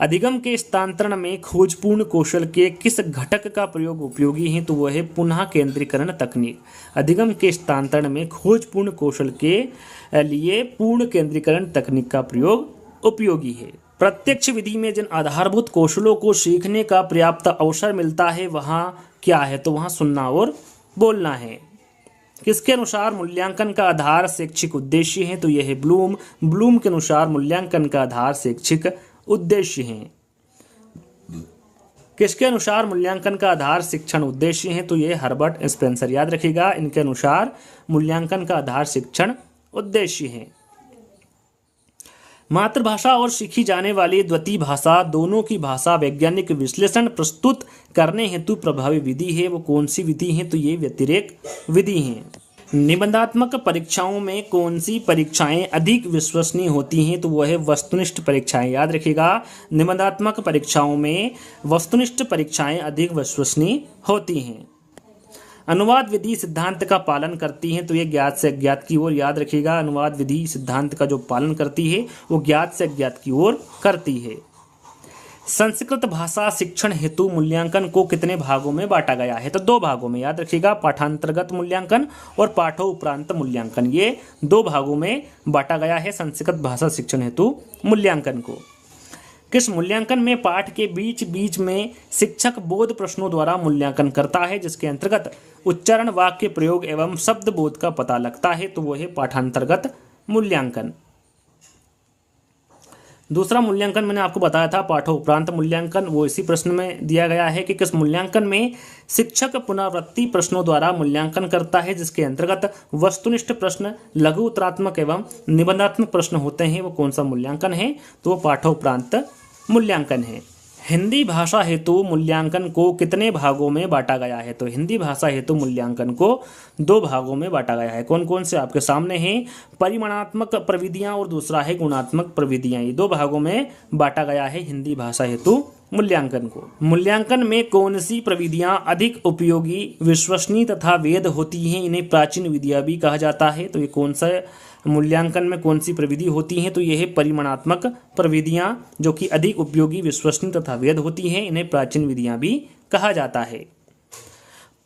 अधिगम के स्थानांतरण में खोजपूर्ण कौशल के किस घटक का प्रयोग उपयोगी है? तो वह है पुनः केंद्रीकरण तकनीक। अधिगम के स्थानांतरण में खोजपूर्ण कौशल के लिए पूर्ण केंद्रीकरण तकनीक का प्रयोग उपयोगी है। प्रत्यक्ष विधि में जिन आधारभूत कौशलों को सीखने का पर्याप्त अवसर मिलता है वहाँ क्या है? तो वहाँ सुनना और बोलना है। किसके अनुसार मूल्यांकन का आधार शैक्षिक उद्देश्य है? तो यह है ब्लूम के अनुसार मूल्यांकन का आधार शैक्षिक उद्देश्य हैं। किसके अनुसार मूल्यांकन का आधार शिक्षण उद्देश्य है? तो ये हर्बर्ट स्पेंसर, याद रखिएगा। इनके अनुसार मूल्यांकन का आधार शिक्षण उद्देश्य है। मातृभाषा और सीखी जाने वाली द्वितीय भाषा दोनों की भाषा वैज्ञानिक विश्लेषण प्रस्तुत करने हेतु प्रभावी विधि है। वो कौन सी विधि है? तो ये व्यतिरेक विधि है। निबंधात्मक परीक्षाओं में कौन सी परीक्षाएं अधिक विश्वसनीय होती हैं? तो वह है वस्तुनिष्ठ परीक्षाएं, याद रखिएगा। निबंधात्मक परीक्षाओं में वस्तुनिष्ठ परीक्षाएं अधिक विश्वसनीय होती हैं। अनुवाद विधि सिद्धांत का पालन करती हैं। तो ये ज्ञात से अज्ञात की ओर, याद रखिएगा। अनुवाद विधि सिद्धांत का जो पालन करती है वो ज्ञात से अज्ञात की ओर करती है। संस्कृत भाषा शिक्षण हेतु मूल्यांकन को कितने भागों में बांटा गया है? तो 2 भागों में, याद रखिएगा। पाठांतर्गत मूल्यांकन और पाठोपरांत मूल्यांकन, ये 2 भागों में बांटा गया है संस्कृत भाषा शिक्षण हेतु मूल्यांकन को। किस मूल्यांकन में पाठ के बीच बीच में शिक्षक बोध प्रश्नों द्वारा मूल्यांकन करता है, जिसके अंतर्गत उच्चारण, वाक्य प्रयोग एवं शब्द बोध का पता लगता है? तो वह है पाठांतर्गत मूल्यांकन। दूसरा मूल्यांकन मैंने आपको बताया था पाठोपरांत मूल्यांकन, वो इसी प्रश्न में दिया गया है कि किस मूल्यांकन में शिक्षक पुनरावृत्ति प्रश्नों द्वारा मूल्यांकन करता है, जिसके अंतर्गत वस्तुनिष्ठ प्रश्न, लघु उत्तरात्मक एवं निबंधात्मक प्रश्न होते हैं। वो कौन सा मूल्यांकन है? तो वो पाठोपरांत मूल्यांकन है। हिंदी भाषा हेतु मूल्यांकन को कितने भागों में बांटा गया है? तो हिंदी भाषा हेतु मूल्यांकन को 2 भागों में बांटा गया है। कौन कौन से आपके सामने हैं? परिमाणात्मक प्रविधियां और दूसरा है गुणात्मक प्रविधियां। ये 2 भागों में बांटा गया है हिंदी भाषा हेतु मूल्यांकन को। मूल्यांकन में कौन सी प्रविधियां अधिक उपयोगी, विश्वसनीय तथा वैध होती हैं? इन्हें प्राचीन विधियां भी कहा जाता है। तो ये कौन सा मूल्यांकन में कौन सी प्रविधि होती हैं? तो यह है परिमाणात्मक प्रविधियां, जो कि अधिक उपयोगी, विश्वसनीय तथा वैध होती हैं। इन्हें प्राचीन विधियां भी कहा जाता है।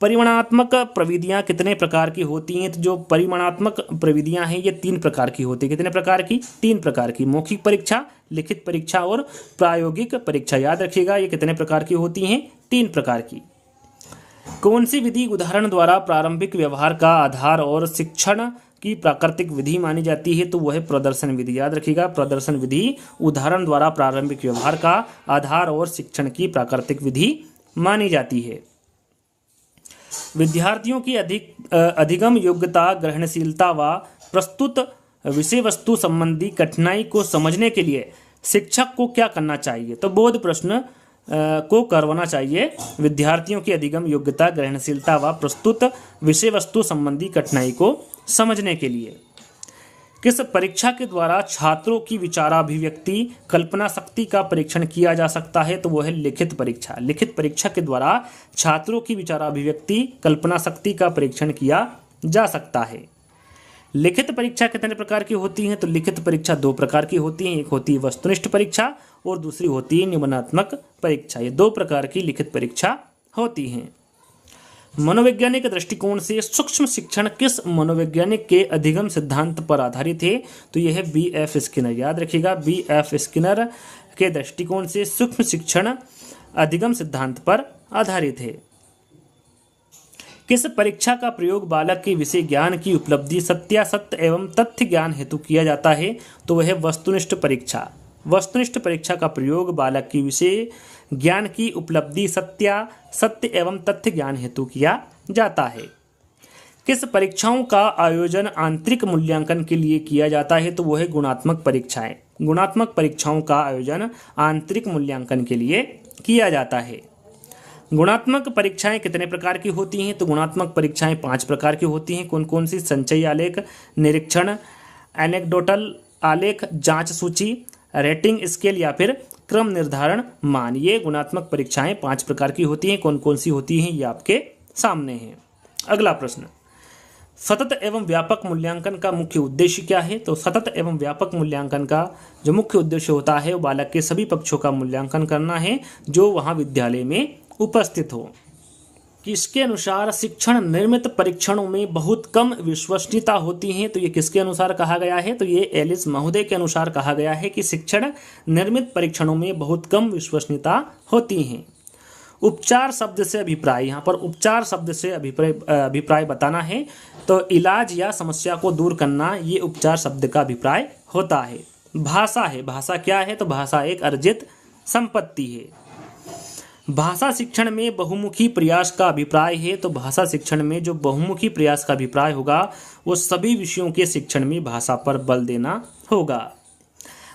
परिमाणात्मक प्रविधियां कितने प्रकार की होती हैं? तो जो परिमाणात्मक प्रविधियां हैं ये 3 प्रकार की होती है। कितने प्रकार की? 3 प्रकार की। मौखिक परीक्षा, लिखित परीक्षा और प्रायोगिक परीक्षा। याद रखिएगा ये कितने प्रकार की होती हैं? 3 प्रकार की। कौन सी विधि उदाहरण द्वारा प्रारंभिक व्यवहार का आधार और शिक्षण की प्राकृतिक विधि मानी जाती है? तो वह है प्रदर्शन विधि। याद रखिएगा, प्रदर्शन विधि उदाहरण द्वारा प्रारंभिक व्यवहार का आधार और शिक्षण की प्राकृतिक विधि मानी जाती है। विद्यार्थियों की अधिगम योग्यता, ग्रहणशीलता व प्रस्तुत विषय वस्तु संबंधी कठिनाई को समझने के लिए शिक्षक को क्या करना चाहिए? तो बोध प्रश्न को करवाना चाहिए। विद्यार्थियों की अधिगम योग्यता, ग्रहणशीलता व प्रस्तुत विषय वस्तु संबंधी कठिनाई को समझने के लिए। किस परीक्षा के द्वारा छात्रों की विचाराभिव्यक्ति, कल्पना शक्ति का परीक्षण किया जा सकता है? तो वह है लिखित परीक्षा। लिखित परीक्षा के द्वारा छात्रों की विचाराभिव्यक्ति, कल्पना शक्ति का परीक्षण किया जा सकता है। लिखित परीक्षा कितने प्रकार की होती है? तो लिखित परीक्षा 2 प्रकार की होती है। एक होती है वस्तुनिष्ठ परीक्षा और दूसरी होती है निबंधात्मक परीक्षा। ये 2 प्रकार की लिखित परीक्षा होती हैं। मनोवैज्ञानिक दृष्टिकोण से सूक्ष्म शिक्षण किस मनोवैज्ञानिक के अधिगम सिद्धांत पर आधारित है? तो यह है B.F. स्किनर। याद रखिएगा, B.F. स्किनर के दृष्टिकोण से सूक्ष्म शिक्षण अधिगम सिद्धांत पर आधारित है। किस परीक्षा का प्रयोग बालक के विषय ज्ञान की उपलब्धि, सत्यासत्य एवं तथ्य ज्ञान हेतु किया जाता है? तो वह है वस्तुनिष्ठ परीक्षा। वस्तुनिष्ठ परीक्षा का प्रयोग बालक की विषय ज्ञान की उपलब्धि, सत्य एवं तथ्य ज्ञान हेतु किया जाता है। किस परीक्षाओं का आयोजन आंतरिक मूल्यांकन के लिए किया जाता है? तो वह है गुणात्मक परीक्षाएं। गुणात्मक परीक्षाओं का आयोजन आंतरिक मूल्यांकन के लिए किया जाता है। गुणात्मक परीक्षाएं कितने प्रकार की होती हैं? तो गुणात्मक परीक्षाएं 5 प्रकार की होती हैं। कौन कौन सी? संचयी आलेख, निरीक्षण, एनेक्डोटल आलेख, जांच सूची, रेटिंग स्केल या फिर क्रम निर्धारण मान। ये गुणात्मक परीक्षाएं 5 प्रकार की होती हैं। कौन कौन सी होती हैं ये आपके सामने है। अगला प्रश्न, सतत एवं व्यापक मूल्यांकन का मुख्य उद्देश्य क्या है? तो सतत एवं व्यापक मूल्यांकन का जो मुख्य उद्देश्य होता है वो बालक के सभी पक्षों का मूल्यांकन करना है जो वहाँ विद्यालय में उपस्थित हो। किसके अनुसार शिक्षण निर्मित परीक्षणों में बहुत कम विश्वसनीयता होती है? तो ये किसके अनुसार कहा गया है? तो ये एलिस महोदय के अनुसार कहा गया है कि शिक्षण निर्मित परीक्षणों में बहुत कम विश्वसनीयता होती है। उपचार शब्द से अभिप्राय, यहाँ पर उपचार शब्द से अभिप्राय बताना है। तो इलाज या समस्या को दूर करना, ये उपचार शब्द का अभिप्राय होता है। भाषा है, भाषा क्या है? तो भाषा एक अर्जित संपत्ति है। भाषा शिक्षण में बहुमुखी प्रयास का अभिप्राय है। तो भाषा शिक्षण में जो बहुमुखी प्रयास का अभिप्राय होगा वो सभी विषयों के शिक्षण में भाषा पर बल देना होगा।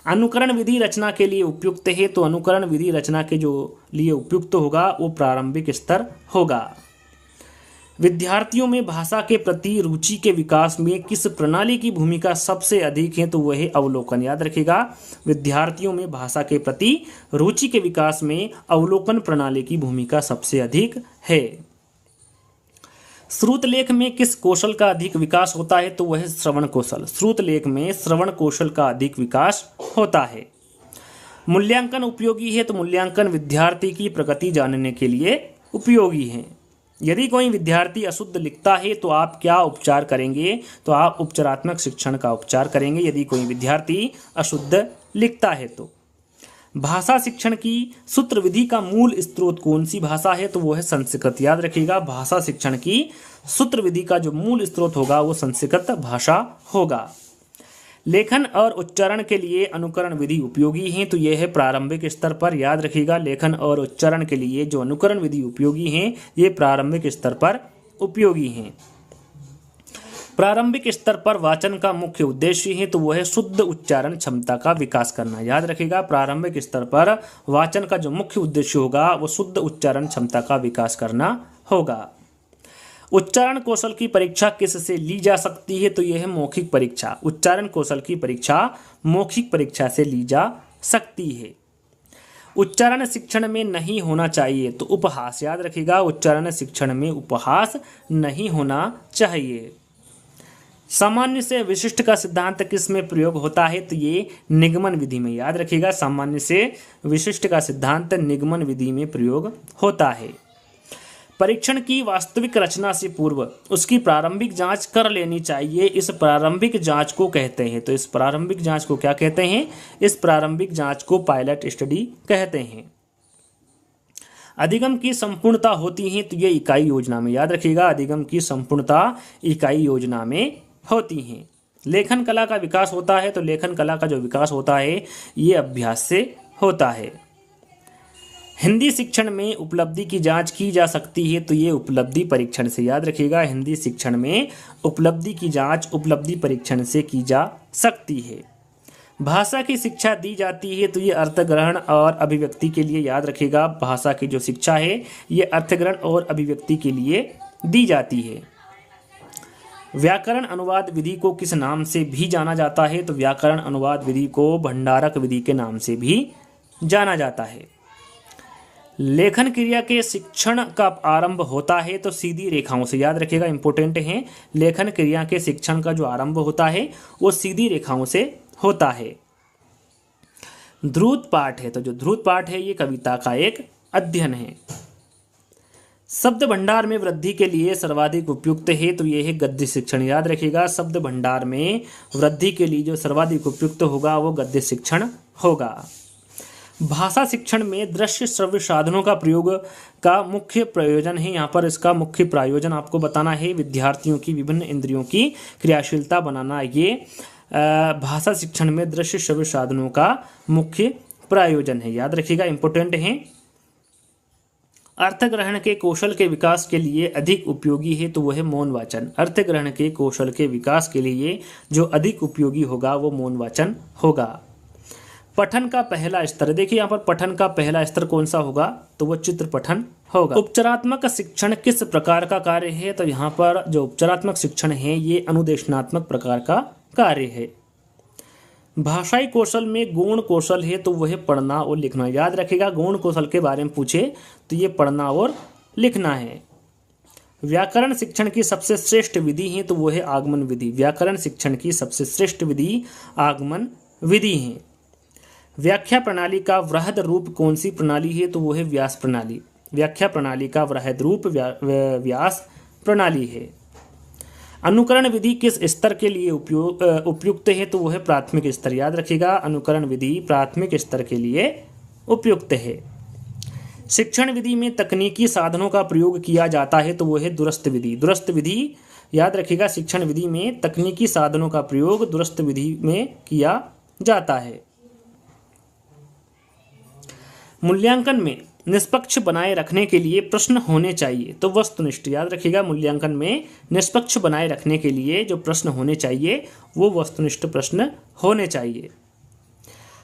अनुकरण विधि रचना के लिए उपयुक्त है। तो अनुकरण विधि रचना के जो लिए उपयुक्त होगा वो प्रारंभिक स्तर होगा। विद्यार्थियों में भाषा के प्रति रुचि के विकास में किस प्रणाली की भूमिका सबसे अधिक है? तो वह है अवलोकन। याद रखिएगा, विद्यार्थियों में भाषा के प्रति रुचि के विकास में अवलोकन प्रणाली की भूमिका सबसे अधिक है। श्रुत लेख में किस कौशल का अधिक विकास होता है? तो वह है श्रवण कौशल। श्रुत लेख में श्रवण कौशल का अधिक विकास होता है। मूल्यांकन उपयोगी है। तो मूल्यांकन विद्यार्थी की प्रगति जानने के लिए उपयोगी है। यदि कोई विद्यार्थी अशुद्ध लिखता है तो आप क्या उपचार करेंगे? तो आप उपचारात्मक शिक्षण का उपचार करेंगे यदि कोई विद्यार्थी अशुद्ध लिखता है तो। भाषा शिक्षण की सूत्र विधि का मूल स्रोत कौन सी भाषा है? तो वो है संस्कृत। याद रखिएगा, भाषा शिक्षण की सूत्र विधि का जो मूल स्रोत होगा वो संस्कृत भाषा होगा। लेखन और उच्चारण के लिए अनुकरण विधि उपयोगी है। तो यह है प्रारंभिक स्तर पर। याद रखिएगा, लेखन और उच्चारण के लिए जो अनुकरण विधि उपयोगी है ये प्रारंभिक स्तर पर उपयोगी हैं। प्रारंभिक स्तर पर वाचन का मुख्य उद्देश्य है। तो वह है शुद्ध उच्चारण क्षमता का विकास करना। याद रखिएगा, प्रारंभिक स्तर पर वाचन का जो मुख्य उद्देश्य होगा वो शुद्ध उच्चारण क्षमता का विकास करना होगा। उच्चारण कौशल की परीक्षा किससे ली जा सकती है? तो यह है मौखिक परीक्षा। उच्चारण कौशल की परीक्षा मौखिक परीक्षा से ली जा सकती है। उच्चारण शिक्षण में नहीं होना चाहिए तो उपहास। याद रखिएगा, उच्चारण शिक्षण में उपहास नहीं होना चाहिए। सामान्य से विशिष्ट का सिद्धांत किस में प्रयोग होता है? तो ये निगमन विधि में। याद रखिएगा, सामान्य से विशिष्ट का सिद्धांत निगमन विधि में प्रयोग होता है। परीक्षण की वास्तविक रचना से पूर्व उसकी प्रारंभिक जांच कर लेनी चाहिए। इस प्रारंभिक जांच को कहते हैं। तो इस प्रारंभिक जांच को क्या कहते हैं? इस प्रारंभिक जांच को पायलट स्टडी कहते हैं। अधिगम की संपूर्णता होती है तो ये इकाई योजना में। याद रखिएगा, अधिगम की संपूर्णता इकाई योजना में होती हैं। लेखन कला का विकास होता है। तो लेखन कला का जो विकास होता है ये अभ्यास से होता है। हिंदी शिक्षण में उपलब्धि की जांच की जा सकती है। तो ये उपलब्धि परीक्षण से। याद रखिएगा, हिंदी शिक्षण में उपलब्धि की जांच उपलब्धि परीक्षण से की जा सकती है। भाषा की शिक्षा दी जाती है। तो ये अर्थग्रहण और अभिव्यक्ति के लिए। याद रखिएगा, भाषा की जो शिक्षा है ये अर्थग्रहण और अभिव्यक्ति के लिए दी जाती है। व्याकरण अनुवाद विधि को किस नाम से भी जाना जाता है? तो व्याकरण अनुवाद विधि को भंडारक विधि के नाम से भी जाना जाता है। लेखन क्रिया के शिक्षण का आरंभ होता है तो सीधी रेखाओं से। याद रखिएगा, इंपॉर्टेंट है, लेखन क्रिया के शिक्षण का जो आरंभ होता है वो सीधी रेखाओं से होता है। ध्रुत पाठ है। तो जो ध्रुत पाठ है ये कविता का एक अध्ययन है। शब्द भंडार में वृद्धि के लिए सर्वाधिक उपयुक्त है। तो ये है गद्य शिक्षण। याद रखिएगा, शब्द भंडार में वृद्धि के लिए जो सर्वाधिक उपयुक्त होगा वो गद्य शिक्षण होगा। भाषा शिक्षण में दृश्य श्रव्य साधनों का प्रयोग का मुख्य प्रयोजन है। यहाँ पर इसका मुख्य प्रयोजन आपको बताना है। विद्यार्थियों की विभिन्न इंद्रियों की क्रियाशीलता बनाना, ये भाषा शिक्षण में दृश्य श्रव्य साधनों का मुख्य प्रयोजन है। याद रखिएगा, इंपॉर्टेंट है। अर्थग्रहण के कौशल के विकास के लिए अधिक उपयोगी है। तो वह है मौन वाचन। अर्थग्रहण के कौशल के विकास के लिए जो अधिक उपयोगी होगा वो मौन वाचन होगा। पठन का पहला स्तर, देखिए यहाँ पर पठन का पहला स्तर कौन सा होगा, तो वो चित्र पठन होगा। उपचारात्मक शिक्षण किस प्रकार का कार्य है, तो यहाँ पर जो उपचारात्मक शिक्षण है ये अनुदेशनात्मक प्रकार का कार्य है। भाषाई कौशल में गौण कौशल है, तो वह पढ़ना और लिखना। याद रखिएगा, गौण कौशल के बारे में पूछे तो ये पढ़ना और लिखना है। व्याकरण शिक्षण की सबसे श्रेष्ठ विधि है, तो वह है आगमन विधि। व्याकरण शिक्षण की सबसे श्रेष्ठ विधि आगमन विधि है। व्याख्या प्रणाली का वृहद रूप कौन सी प्रणाली है, तो वह है व्यास प्रणाली। व्याख्या प्रणाली का वृहद रूप व्यास प्रणाली है। अनुकरण विधि किस स्तर के लिए उपयुक्त है, तो वह है प्राथमिक स्तर। याद रखिएगा, अनुकरण विधि प्राथमिक स्तर के लिए उपयुक्त है। शिक्षण विधि में तकनीकी साधनों का प्रयोग किया जाता है, तो वह है दूरस्थ विधि। दूरस्थ विधि, याद रखिएगा, शिक्षण विधि में तकनीकी साधनों का प्रयोग दूरस्थ विधि में किया जाता है। मूल्यांकन में निष्पक्ष बनाए रखने के लिए प्रश्न होने चाहिए, तो वस्तुनिष्ठ। याद रखिएगा, मूल्यांकन में निष्पक्ष बनाए रखने के लिए जो प्रश्न होने चाहिए वो वस्तुनिष्ठ प्रश्न होने चाहिए।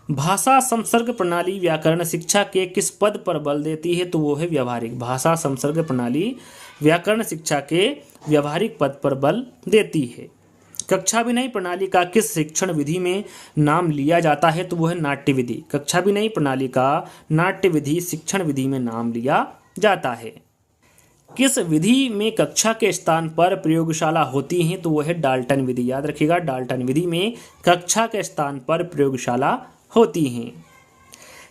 भाषा संसर्ग प्रणाली व्याकरण शिक्षा के किस पद पर बल देती है, तो वो है व्यवहारिक। भाषा संसर्ग प्रणाली व्याकरण शिक्षा के व्यवहारिक पद पर बल देती है। कक्षाभिनय प्रणाली का किस शिक्षण विधि में नाम लिया जाता है, तो वह है नाट्य विधि। कक्षाभिनय प्रणाली का नाट्य विधि शिक्षण विधि में नाम लिया जाता है। किस विधि में कक्षा के स्थान पर प्रयोगशाला होती है, तो वह है डाल्टन विधि। याद रखिएगा, डाल्टन विधि में कक्षा के स्थान पर प्रयोगशाला होती हैं।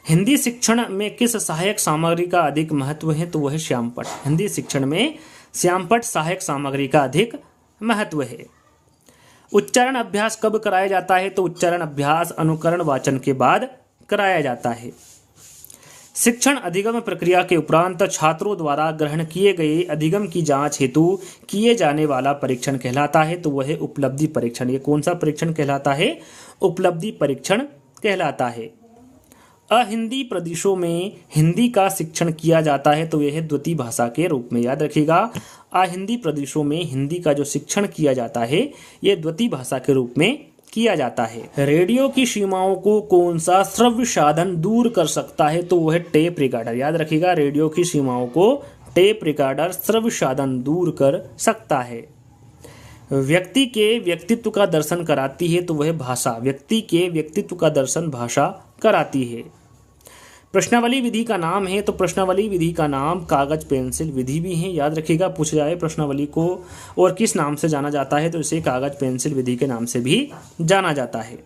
हिंदी शिक्षण में किस सहायक सामग्री का अधिक महत्व है, तो वह है श्यामपट्ट। हिंदी शिक्षण में श्यामपट्ट सहायक सामग्री का अधिक महत्व है। उच्चारण अभ्यास कब कराया जाता है, तो उच्चारण अभ्यास अनुकरण वाचन के बाद कराया जाता है। शिक्षण अधिगम प्रक्रिया के उपरांत छात्रों द्वारा ग्रहण किए गए अधिगम की जांच हेतु किए जाने वाला परीक्षण कहलाता है, तो वह है उपलब्धि परीक्षण। ये कौन सा परीक्षण कहलाता है, उपलब्धि परीक्षण कहलाता है। अहिंदी प्रदेशों में हिंदी का शिक्षण किया जाता है, तो यह है द्वितीय भाषा के रूप में। याद रखिएगा, अहिंदी प्रदेशों में हिंदी का जो शिक्षण किया जाता है यह द्वितीय भाषा के रूप में किया जाता है। रेडियो की सीमाओं को कौन सा श्रव्य साधन दूर कर सकता है, तो वह है टेप रिकॉर्डर। याद रखिएगा, रेडियो की सीमाओं को टेप रिकॉर्डर श्रव्य साधन दूर कर सकता है। व्यक्ति के व्यक्तित्व का दर्शन कराती है, तो वह भाषा। व्यक्ति के व्यक्तित्व का दर्शन भाषा कराती है। प्रश्नावली विधि का नाम है, तो प्रश्नावली विधि का नाम कागज पेंसिल विधि भी है। याद रखिएगा, पूछ जाए प्रश्नावली को और किस नाम से जाना जाता है, तो इसे कागज पेंसिल विधि के नाम से भी जाना जाता है।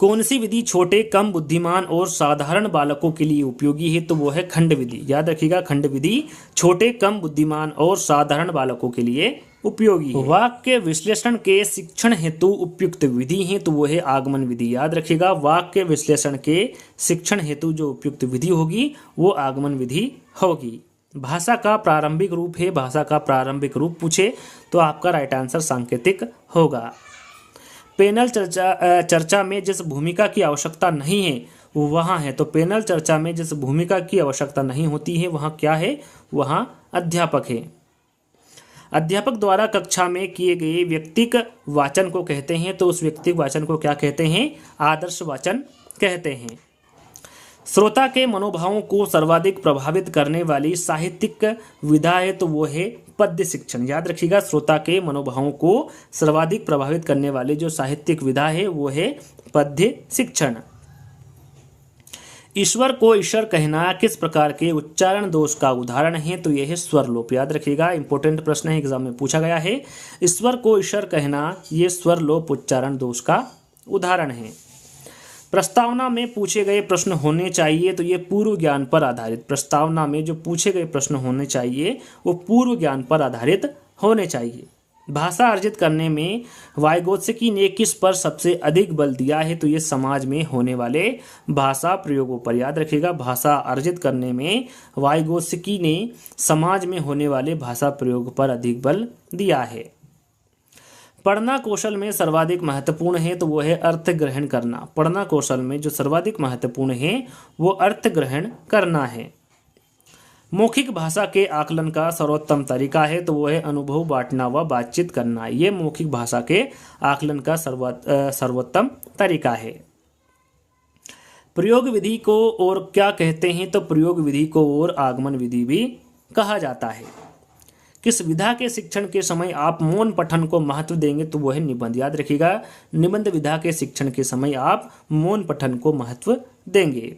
कौन सी विधि छोटे कम बुद्धिमान और साधारण बालकों के लिए उपयोगी है, तो वो है खंड विधि। याद रखिएगा, खंड विधि छोटे कम बुद्धिमान और साधारण बालकों के लिए उपयोगी है। वाक्य विश्लेषण के शिक्षण हेतु उपयुक्त विधि है, तो वो है आगमन विधि। याद रखिएगा, वाक्य विश्लेषण के शिक्षण हेतु जो उपयुक्त विधि होगी वो आगमन विधि होगी। भाषा का प्रारंभिक रूप है, भाषा का प्रारंभिक रूप पूछे तो आपका राइट आंसर सांकेतिक होगा। पैनल चर्चा में जिस भूमिका की आवश्यकता नहीं है वो वहाँ है, तो पैनल चर्चा में जिस भूमिका की आवश्यकता नहीं होती है वहाँ क्या है, वहाँ अध्यापक है। अध्यापक द्वारा कक्षा में किए गए व्यक्तिक वाचन को कहते हैं, तो उस व्यक्तिक वाचन को क्या कहते हैं, आदर्श वाचन कहते हैं। श्रोता के मनोभावों को सर्वाधिक प्रभावित करने वाली साहित्यिक विधा है, तो वो है पद्य शिक्षण। याद रखिएगा, श्रोता के मनोभावों को सर्वाधिक प्रभावित करने वाली जो साहित्यिक विधा है वो है पद्य शिक्षण। ईश्वर को ईश्वर कहना किस प्रकार के उच्चारण दोष का उदाहरण है, तो यह है स्वरलोप। याद रखिएगा, इंपॉर्टेंट प्रश्न है, एग्जाम में पूछा गया है। ईश्वर को ईश्वर कहना ये स्वरलोप उच्चारण दोष का उदाहरण है। प्रस्तावना में पूछे गए प्रश्न होने चाहिए, तो ये पूर्व ज्ञान पर आधारित। प्रस्तावना में जो पूछे गए प्रश्न होने चाहिए वो पूर्व ज्ञान पर आधारित होने चाहिए। भाषा अर्जित करने में वाइगोत्स्की ने किस पर सबसे अधिक बल दिया है, तो ये समाज में होने वाले भाषा प्रयोगों पर। याद रखिएगा, भाषा अर्जित करने में वाइगोत्स्की ने समाज में होने वाले भाषा प्रयोग पर अधिक बल दिया है। पढ़ना कौशल में सर्वाधिक महत्वपूर्ण है, तो वो है अर्थ ग्रहण करना। पढ़ना कौशल में जो सर्वाधिक महत्वपूर्ण है वो अर्थ ग्रहण करना है। मौखिक भाषा के आकलन का सर्वोत्तम तरीका है, तो वो है अनुभव बांटना व बातचीत करना। ये मौखिक भाषा के आकलन का सर्वोत्तम तरीका है। प्रयोग विधि को और क्या कहते हैं? तो प्रयोग विधि को और आगमन विधि भी कहा जाता है। किस विधा के शिक्षण के समय आप मौन पठन को महत्व देंगे? तो वो है निबंध। याद रखिएगा, निबंध विधा के शिक्षण के समय आप मौन पठन को महत्व देंगे।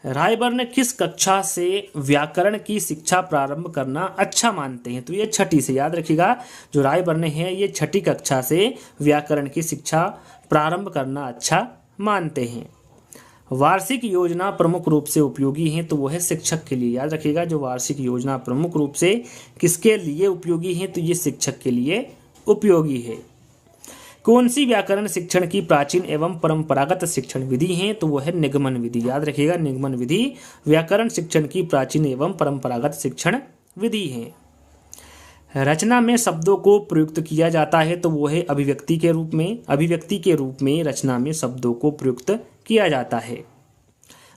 रायबर्न किस कक्षा से व्याकरण की शिक्षा प्रारंभ करना अच्छा मानते हैं? तो ये छठी से। याद रखिएगा, जो रायबर्न है ये छठी कक्षा से व्याकरण की शिक्षा प्रारंभ करना अच्छा मानते हैं। वार्षिक योजना प्रमुख रूप से उपयोगी है? तो वो है शिक्षक के लिए। याद रखिएगा, जो वार्षिक योजना प्रमुख रूप से किसके लिए उपयोगी है? तो ये शिक्षक के लिए उपयोगी है। कौन सी व्याकरण शिक्षण की प्राचीन एवं परंपरागत शिक्षण विधि है? तो वो है निगमन विधि। याद रखिएगा, निगमन विधि व्याकरण शिक्षण की प्राचीन एवं परंपरागत शिक्षण विधि है। रचना में शब्दों को प्रयुक्त किया जाता है? तो वो है अभिव्यक्ति के रूप में। अभिव्यक्ति के रूप में रचना में शब्दों को प्रयुक्त किया जाता है।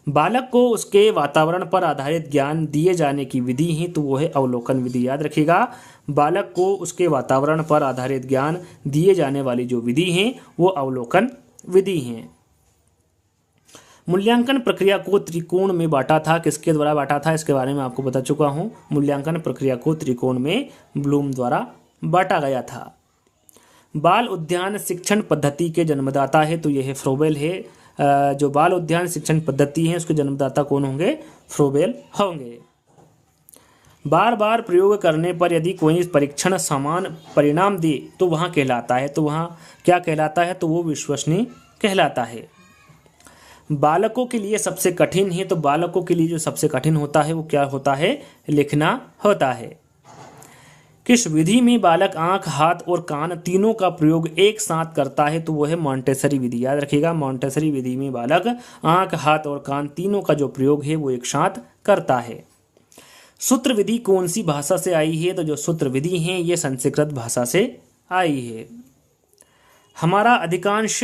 बालक को उसके वातावरण पर आधारित ज्ञान दिए जाने की विधि है? तो वो है अवलोकन विधि। याद रखिएगा, बालक को उसके वातावरण पर आधारित ज्ञान दिए जाने वाली जो विधि है वो अवलोकन विधि है। मूल्यांकन प्रक्रिया को त्रिकोण में बांटा था? किसके द्वारा बांटा था? इसके बारे में आपको बता चुका हूँ। मूल्यांकन प्रक्रिया को त्रिकोण में ब्लूम द्वारा बांटा गया था। बाल उद्यान शिक्षण पद्धति के जन्मदाता है? तो यह है फ्रोबेल है। जो बाल उद्यान शिक्षण पद्धति है उसके जन्मदाता कौन होंगे? फ्रोबेल होंगे। बार बार प्रयोग करने पर यदि कोई परीक्षण समान परिणाम दे तो वहाँ कहलाता है? तो वहाँ क्या कहलाता है? तो वो विश्वसनीय कहलाता है। बालकों के लिए सबसे कठिन है? तो बालकों के लिए जो सबसे कठिन होता है वो क्या होता है? लिखना होता है। किस विधि में बालक आंख, हाथ और कान तीनों का प्रयोग एक साथ करता है? तो वो है मॉन्टेसरी विधि। याद रखिएगा, मॉन्टेसरी विधि में बालक आंख, हाथ और कान तीनों का जो प्रयोग है वो एक साथ करता है। सूत्र विधि कौन सी भाषा से आई है? तो जो सूत्र विधि है ये संस्कृत भाषा से आई है। हमारा अधिकांश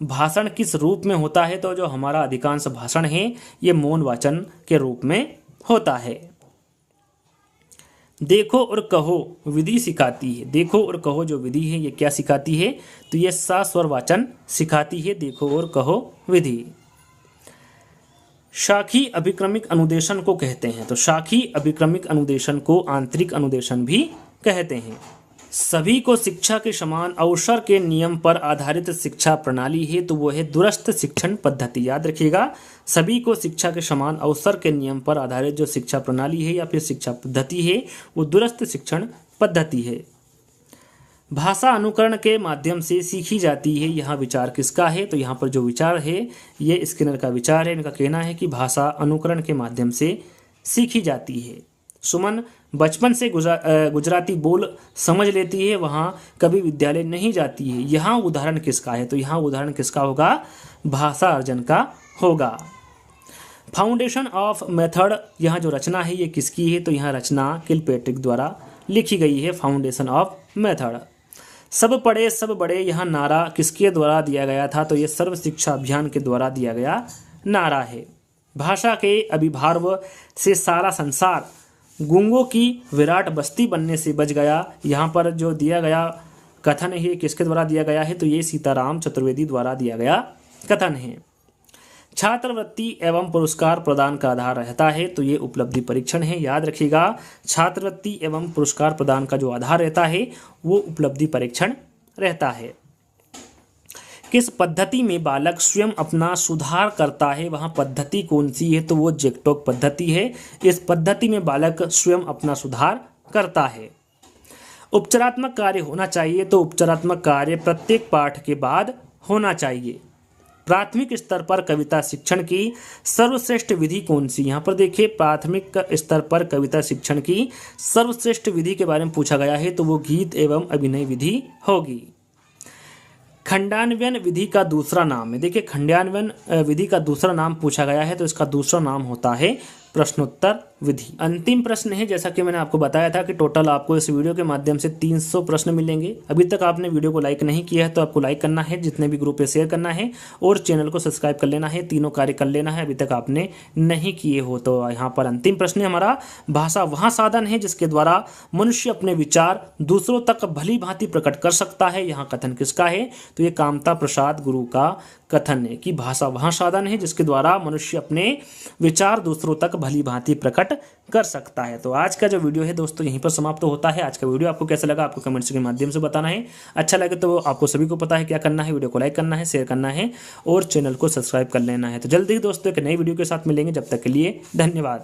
भाषण किस रूप में होता है? तो जो हमारा अधिकांश भाषण है ये मौन वाचन के रूप में होता है। देखो और कहो विधि सिखाती है? देखो और कहो जो विधि है ये क्या सिखाती है? तो ये सस्वर वाचन सिखाती है, देखो और कहो विधि। शाखी अभिक्रमिक अनुदेशन को कहते हैं? तो शाखी अभिक्रमिक अनुदेशन को आंतरिक अनुदेशन भी कहते हैं। सभी को शिक्षा के समान अवसर के नियम पर आधारित शिक्षा प्रणाली है? तो वो है दूरस्थ शिक्षण पद्धति। याद रखिएगा, सभी को शिक्षा के समान अवसर के नियम पर आधारित जो शिक्षा प्रणाली है या फिर शिक्षा पद्धति है वो दूरस्थ शिक्षण पद्धति है। भाषा अनुकरण के माध्यम से सीखी जाती है, यहाँ विचार किसका है? तो यहाँ पर जो विचार है ये स्किनर का विचार है। इनका कहना है कि भाषा अनुकरण के माध्यम से सीखी जाती है। सुमन बचपन से गुजराती बोल समझ लेती है, वहाँ कभी विद्यालय नहीं जाती है, यहाँ उदाहरण किसका है? तो यहाँ उदाहरण किसका होगा? भाषा अर्जन का होगा। फाउंडेशन ऑफ मेथड, यहाँ जो रचना है ये किसकी है? तो यहाँ रचना किलपेट्रिक द्वारा लिखी गई है, फाउंडेशन ऑफ मेथड। सब पढ़े सब बड़े, यहाँ नारा किसके द्वारा दिया गया था? तो ये सर्व शिक्षा अभियान के द्वारा दिया गया नारा है। भाषा के अभिभाव से सारा संसार गूंगों की विराट बस्ती बनने से बच गया, यहाँ पर जो दिया गया कथन है किसके द्वारा दिया गया है? तो ये सीताराम चतुर्वेदी द्वारा दिया गया कथन है। छात्रवृत्ति एवं पुरस्कार प्रदान का आधार रहता है? तो ये उपलब्धि परीक्षण है। याद रखिएगा, छात्रवृत्ति एवं पुरस्कार प्रदान का जो आधार रहता है वो उपलब्धि परीक्षण रहता है। किस पद्धति में बालक स्वयं अपना सुधार करता है? वहाँ पद्धति कौन सी है? तो वो जेक्टोक पद्धति है। इस पद्धति में बालक स्वयं अपना सुधार करता है। उपचारात्मक कार्य होना चाहिए? तो उपचारात्मक कार्य प्रत्येक पाठ के बाद होना चाहिए। प्राथमिक स्तर पर कविता शिक्षण की सर्वश्रेष्ठ विधि कौन सी? यहाँ पर देखिए, प्राथमिक स्तर पर कविता शिक्षण की सर्वश्रेष्ठ विधि के बारे में पूछा गया है, तो वो गीत एवं अभिनय विधि होगी। खंडान्वयन विधि का दूसरा नाम है। देखिए, खंडान्वयन विधि का दूसरा नाम पूछा गया है, तो इसका दूसरा नाम होता है प्रश्नोत्तर विधि। अंतिम प्रश्न है, जैसा कि मैंने आपको बताया था कि टोटल आपको इस वीडियो के माध्यम से 300 प्रश्न मिलेंगे। अभी तक आपने वीडियो को लाइक नहीं किया है तो आपको लाइक करना है, जितने भी ग्रुप पे शेयर करना है और चैनल को सब्सक्राइब कर लेना है। तीनों कार्य कर लेना है अभी तक आपने नहीं किए हो तो। यहाँ पर अंतिम प्रश्न है हमारा, भाषा वह साधन है जिसके द्वारा मनुष्य अपने विचार दूसरों तक भली भांति प्रकट कर सकता है। यहाँ कथन किसका है? तो ये कामता प्रसाद गुरु का कथन है कि भाषा वह साधन है जिसके द्वारा मनुष्य अपने विचार दूसरों तक भली भांति प्रकट कर सकता है। तो आज का जो वीडियो है दोस्तों यहीं पर समाप्त होता है। आज का वीडियो आपको कैसा लगा आपको कमेंट्स के माध्यम से बताना है। अच्छा लगे तो आपको सभी को पता है क्या करना है, वीडियो को लाइक करना है, शेयर करना है और चैनल को सब्सक्राइब कर लेना है। तो जल्दी ही दोस्तों एक नई वीडियो के साथ मिलेंगे, जब तक के लिए धन्यवाद।